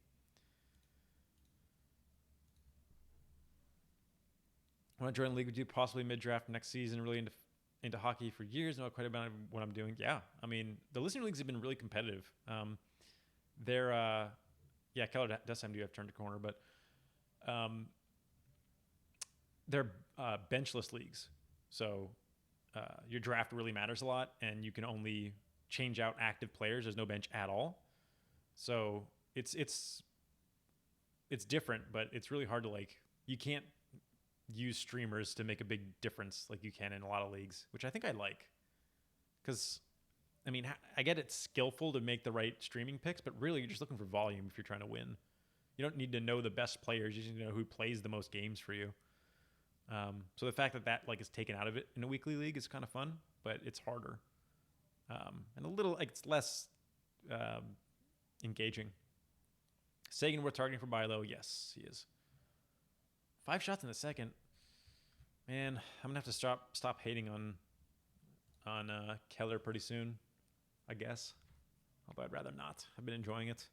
I want to join the league with you, possibly mid-draft next season. Really into hockey for years. Know quite about what I'm doing. Yeah, I mean the listener leagues have been really competitive. They're Keller Desheim do have turned a corner, but they're benchless leagues. So your draft really matters a lot, and you can only change out active players. There's no bench at all. So it's different, but it's really hard to you can't use streamers to make a big difference like you can in a lot of leagues, which I think I like. Because, I mean, I get it's skillful to make the right streaming picks, but really you're just looking for volume if you're trying to win. You don't need to know the best players. You just need to know who plays the most games for you. So the fact that is taken out of it in a weekly league is kind of fun, but it's harder. And a little, it's less engaging. Sagan worth targeting for Bilo? Yes, he is. 5 shots in the second. Man, I'm gonna have to stop hating on Keller pretty soon, I guess. Although I'd rather not. I've been enjoying it.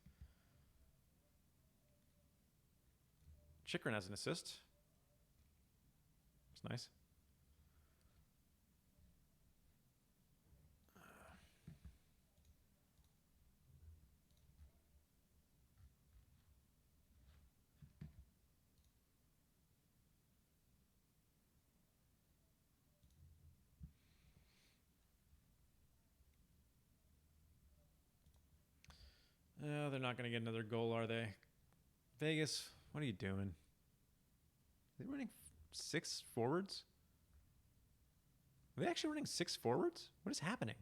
Chikrin has an assist. It's nice. No, they're not going to get another goal, are they? Vegas, what are you doing? Are they running 6 forwards? Are they actually running 6 forwards? What is happening?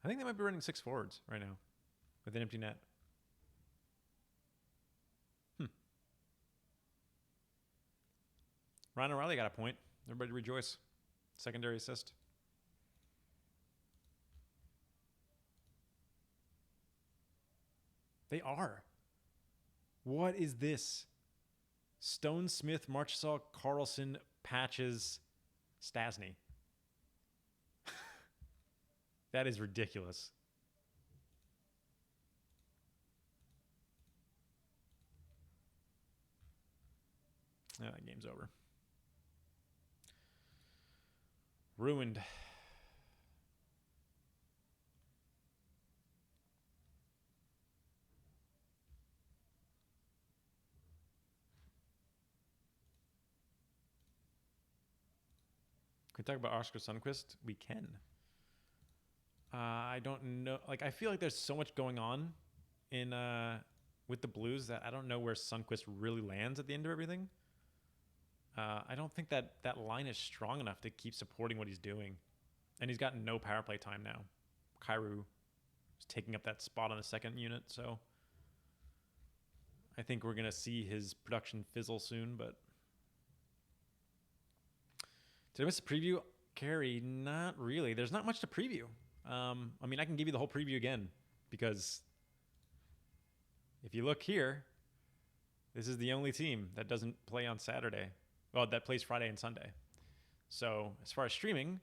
I think they might be running 6 forwards right now with an empty net. Ryan O'Reilly got a point. Everybody rejoice. Secondary assist. They are. What is this? Stone, Smith, Marchessault, Carlson, Patches, Stasny. That is ridiculous. That game's over. Ruined. Can we talk about Oscar Sundqvist? We can. I don't know. I feel like there's so much going on in with the Blues that I don't know where Sundqvist really lands at the end of everything. I don't think that line is strong enough to keep supporting what he's doing. And he's gotten no power play time now. Kyrou is taking up that spot on the second unit, so I think we're going to see his production fizzle soon, but did I miss a preview? Carrie, not really. There's not much to preview. I mean, I can give you the whole preview again because if you look here, this is the only team that doesn't play on Saturday. Well, that plays Friday and Sunday. So as far as streaming,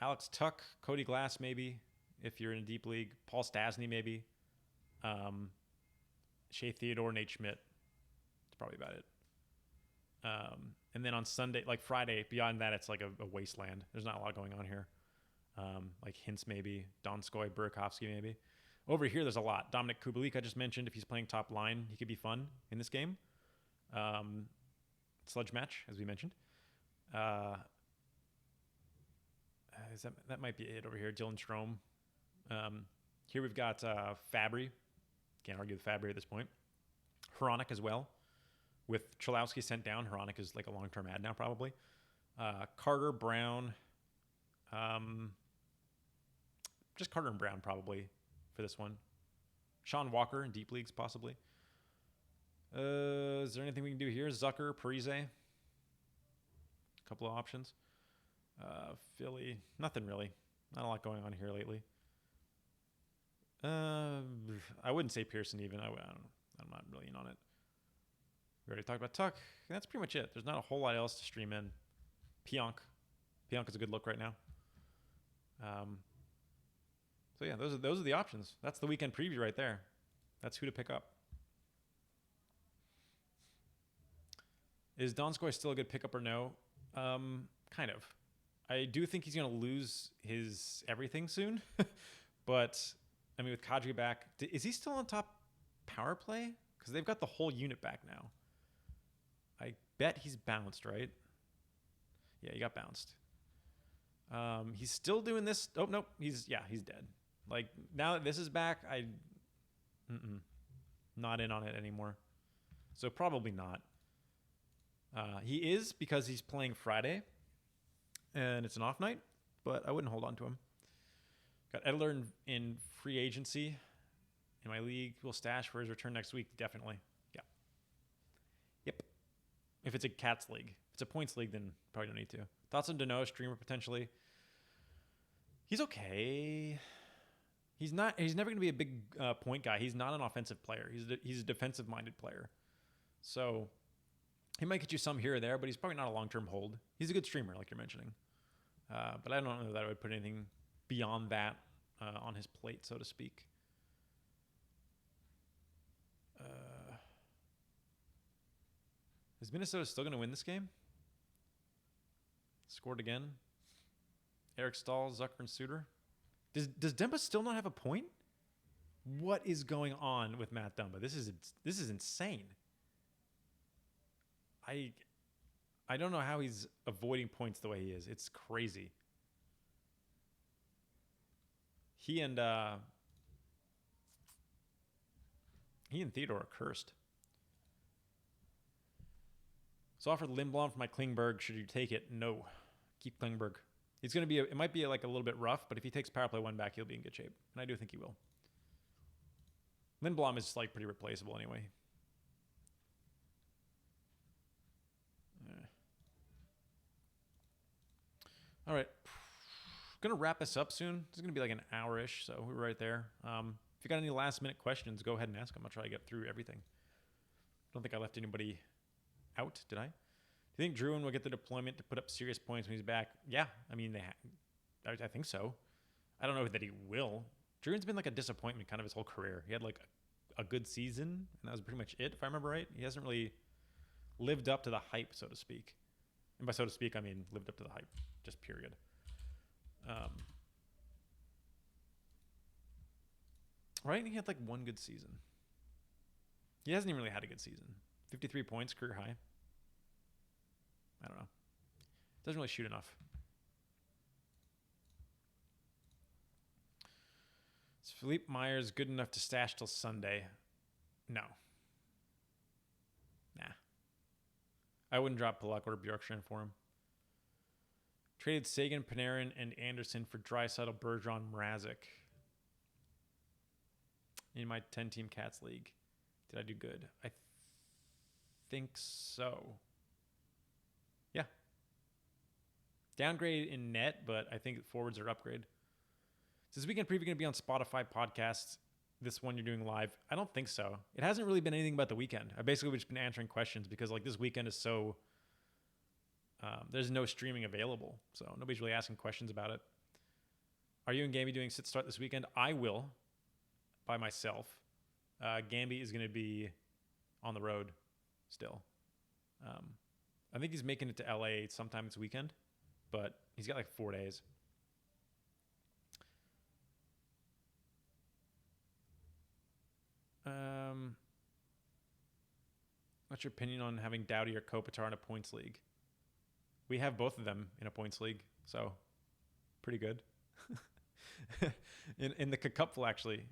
Alex Tuck, Cody Glass maybe, if you're in a deep league. Paul Stasny maybe. Shea Theodore, Nate Schmidt. That's probably about it. And then on Sunday, Friday, beyond that, it's a wasteland. There's not a lot going on here. Hintz maybe, Donskoy, Burakovsky maybe. Over here, there's a lot. Dominic Kubalik, I just mentioned. If he's playing top line, he could be fun in this game. Sludge match, as we mentioned. That might be it over here. Dylan Strome. Here we've got Fabry. Can't argue with Fabry at this point. Hronik as well. With Cholowski sent down, Hronik is a long-term ad now probably. Carter, Brown. Just Carter and Brown probably for this one. Sean Walker in deep leagues possibly. Is there anything we can do here? Zucker, Parise. A couple of options. Philly. Nothing really. Not a lot going on here lately. I wouldn't say Pearson even. I don't know. I'm not really in on it. We already talked about Tuck. That's pretty much it. There's not a whole lot else to stream in. Pionk is a good look right now. So yeah, those are the options. That's the weekend preview right there. That's who to pick up. Is Donskoy still a good pickup or no? Kind of. I do think he's going to lose his everything soon. But, I mean, with Kadri back, is he still on top power play? Because they've got the whole unit back now. I bet he's bounced, right? Yeah, he got bounced. He's still doing this. Oh, nope. He's dead. Like, now that this is back, not in on it anymore. So probably not. He is because he's playing Friday, and it's an off night, but I wouldn't hold on to him. Got Edler in free agency in my league. Will stash for his return next week. Definitely. Yeah. Yep. If it's a Cats league. If it's a points league, then probably don't need to. Thoughts on Dano, streamer potentially. He's okay. He's never going to be a big point guy. He's not an offensive player. He's a defensive-minded player. So he might get you some here or there, but he's probably not a long-term hold. He's a good streamer, like you're mentioning. But I don't know that I would put anything beyond that on his plate, so to speak. Is Minnesota still going to win this game? Scored again. Eric Stahl, Zucker, and Suter. Does Demba still not have a point? What is going on with Matt Dumba? This is insane. I don't know how he's avoiding points the way he is. It's crazy. He and Theodore are cursed. So offered Lindblom for my Klingberg. Should you take it? No. Keep Klingberg. He's going to be, it might be like a little bit rough, but if he takes power play 1 back, he'll be in good shape. And I do think he will. Lindblom is like pretty replaceable anyway. All right. Going to wrap this up soon. This is going to be like an hour-ish, so we're right there. If you got any last-minute questions, go ahead and ask them. I'll try to get through everything. Don't think I left anybody out, did I? Do you think Druin will get the deployment to put up serious points when he's back? Yeah, I mean, I think so. I don't know that he will. Druin's been like a disappointment kind of his whole career. He had like a good season, and that was pretty much it, if I remember right. He hasn't really lived up to the hype, so to speak. And by so to speak, I mean lived up to the hype, just period. Right? He had like one good season. He hasn't even really had a good season. 53 points, career high. I don't know. Doesn't really shoot enough. Is Philippe Myers good enough to stash till Sunday? No. Nah. I wouldn't drop Pulock or Bjorkstrand for him. Traded Sagan, Panarin, and Anderson for Draisaitl, Bergeron, Mrazek. In my 10-team Cats league. Did I do good? I think so. Yeah. Downgrade in net, but I think forwards are upgrade. Is this weekend preview going to be on Spotify podcasts? This one you're doing live? I don't think so. It hasn't really been anything about the weekend. I've basically just been answering questions because like this weekend is so... there's no streaming available, so nobody's really asking questions about it. Are you and Gamby doing sit start this weekend? I will, by myself. Gamby is going to be on the road still. I think he's making it to LA sometime this weekend, but he's got like 4 days. What's your opinion on having Doughty or Kopitar in a points league? We have both of them in a points league, so pretty good. in the Cupful, actually,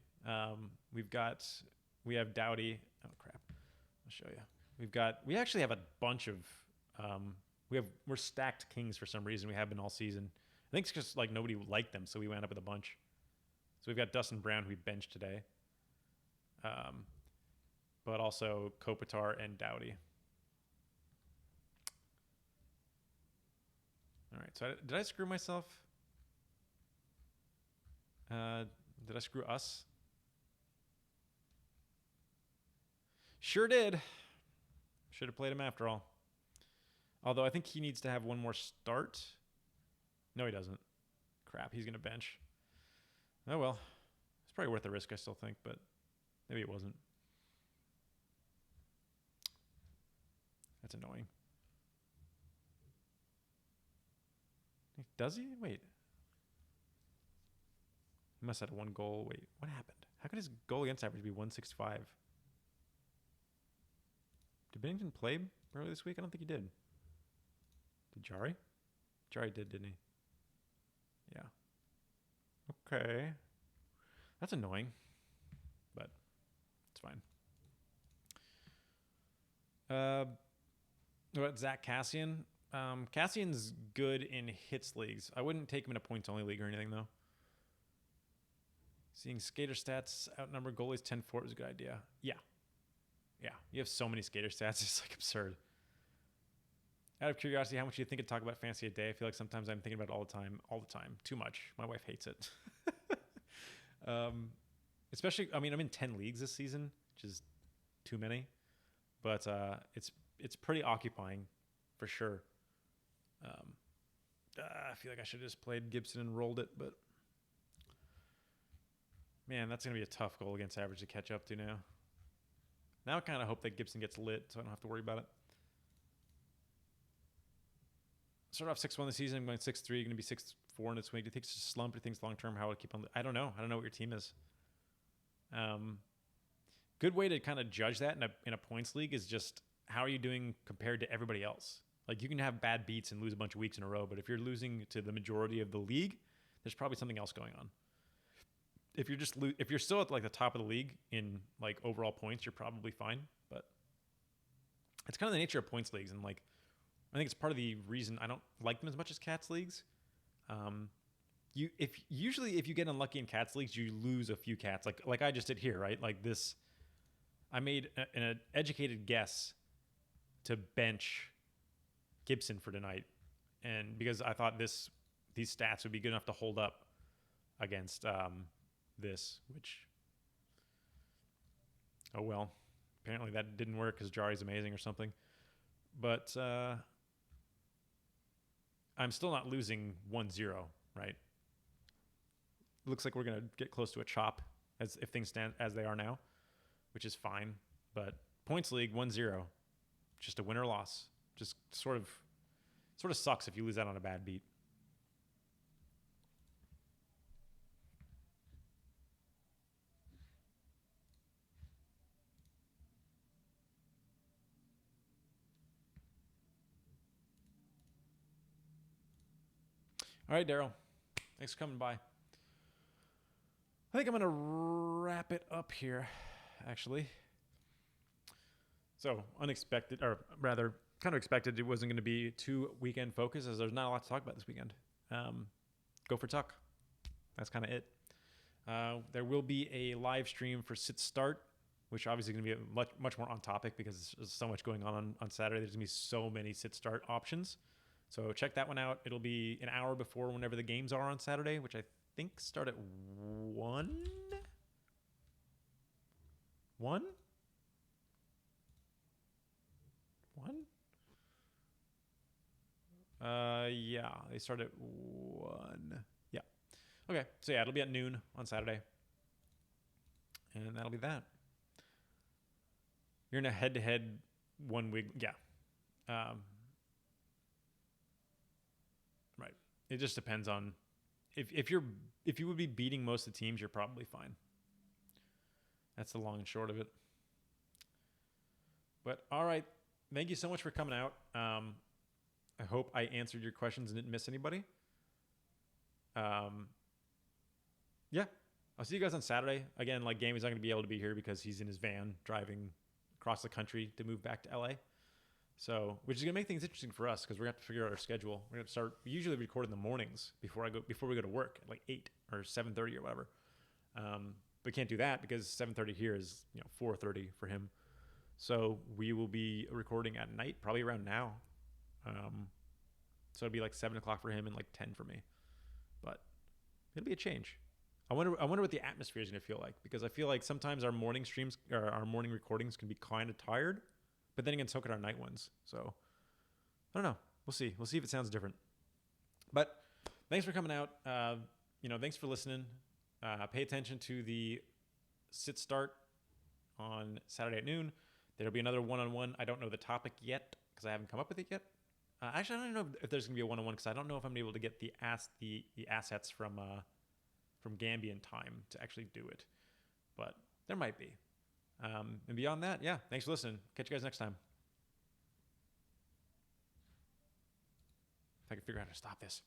we have Doughty. Oh crap! I'll show you. We actually have a bunch of we're stacked Kings for some reason. We have been all season. I think it's just like nobody liked them, so we wound up with a bunch. So we've got Dustin Brown, who we benched today, but also Kopitar and Doughty. All right, so did I screw myself? Did I screw us? Sure did. Should have played him after all. Although I think he needs to have one more start. No, he doesn't. Crap, he's going to bench. Oh well. It's probably worth the risk, I still think, but maybe it wasn't. That's annoying. Does he? Wait. He must have had 1 goal. Wait, what happened? How could his goal against average be 165? Did Bennington play earlier this week? I don't think he did. Did Jari? Jari did, didn't he? Yeah. Okay. That's annoying, but it's fine. What about Zach Cassian? Cassian's good in hits leagues. I wouldn't take him in a points-only league or anything, though. Seeing skater stats outnumber goalies 10-4 is a good idea. Yeah. Yeah. You have so many skater stats. It's like absurd. Out of curiosity, how much do you think of talk about fantasy a day? I feel like sometimes I'm thinking about it all the time. All the time. Too much. My wife hates it. Especially, I mean, I'm in 10 leagues this season, which is too many. But it's pretty occupying, for sure. I feel like I should have just played Gibson and rolled it, but man, that's going to be a tough goal against average to catch up to now. Now I kind of hope that Gibson gets lit so I don't have to worry about it. Start off 6-1 this season. I'm going 6-3. Going to be 6-4 in this week. Do you think it's a slump? Do you think it's long-term? How would it keep on? I don't know. I don't know what your team is. Good way to kind of judge that in a points league is just how are you doing compared to everybody else? Like you can have bad beats and lose a bunch of weeks in a row, but if you're losing to the majority of the league, there's probably something else going on. If you're just if you're still at like the top of the league in like overall points, you're probably fine. But it's kind of the nature of points leagues, and like I think it's part of the reason I don't like them as much as cats leagues. If you get unlucky in cats leagues, you lose a few cats. Like I just did here, right? Like this, I made an educated guess to bench Gibson for tonight, and because I thought these stats would be good enough to hold up against this, which oh well, apparently that didn't work because Jari's amazing or something. But I'm still not losing 1-0, right? It looks like we're gonna get close to a chop as if things stand as they are now, which is fine. But points league 1-0, just a win or loss. Just sort of sucks if you lose out on a bad beat. All right, Daryl. Thanks for coming by. I think I'm going to wrap it up here, actually. So, unexpected, or rather, kind of expected it wasn't going to be too weekend focused, as there's not a lot to talk about this weekend. Go for Tuck. That's kind of it. There will be a live stream for Sit Start, which obviously going to be much more on topic because there's so much going on Saturday. There's going to be so many Sit Start options. So check that one out. It'll be an hour before whenever the games are on Saturday, which I think start at 1? 1? 1? Yeah, they start at 1. Yeah. Okay, so yeah, it'll be at noon on Saturday. And that'll be that. You're in a head-to-head 1 week. Yeah. Right. It just depends on if you would be beating most of the teams, you're probably fine. That's the long and short of it. But all right, thank you so much for coming out. I hope I answered your questions and didn't miss anybody. Yeah, I'll see you guys on Saturday. Again, like Gamey's not going to be able to be here because he's in his van driving across the country to move back to LA. So, which is going to make things interesting for us because we're going to have to figure out our schedule. We're going to start, we usually record in the mornings before we go to work at like 8 or 7:30 or whatever. We can't do that because 7:30 here is 4:30 for him. So we will be recording at night, probably around now. So it'll be like 7 o'clock for him and like 10 for me. But it'll be a change. I wonder what the atmosphere is going to feel like, because I feel like sometimes our morning streams or our morning recordings can be kind of tired, but then again, so can our night ones. So I don't know. We'll see. We'll see if it sounds different. But thanks for coming out. Thanks for listening. Pay attention to the sit start on Saturday at noon. There'll be another one-on-one. I don't know the topic yet because I haven't come up with it yet. Actually, I don't know if there's gonna be a one-on-one because I don't know if I'm able to get the assets from Gambi in time to actually do it, but there might be. And beyond that, yeah, thanks for listening. Catch you guys next time. If I can figure out how to stop this.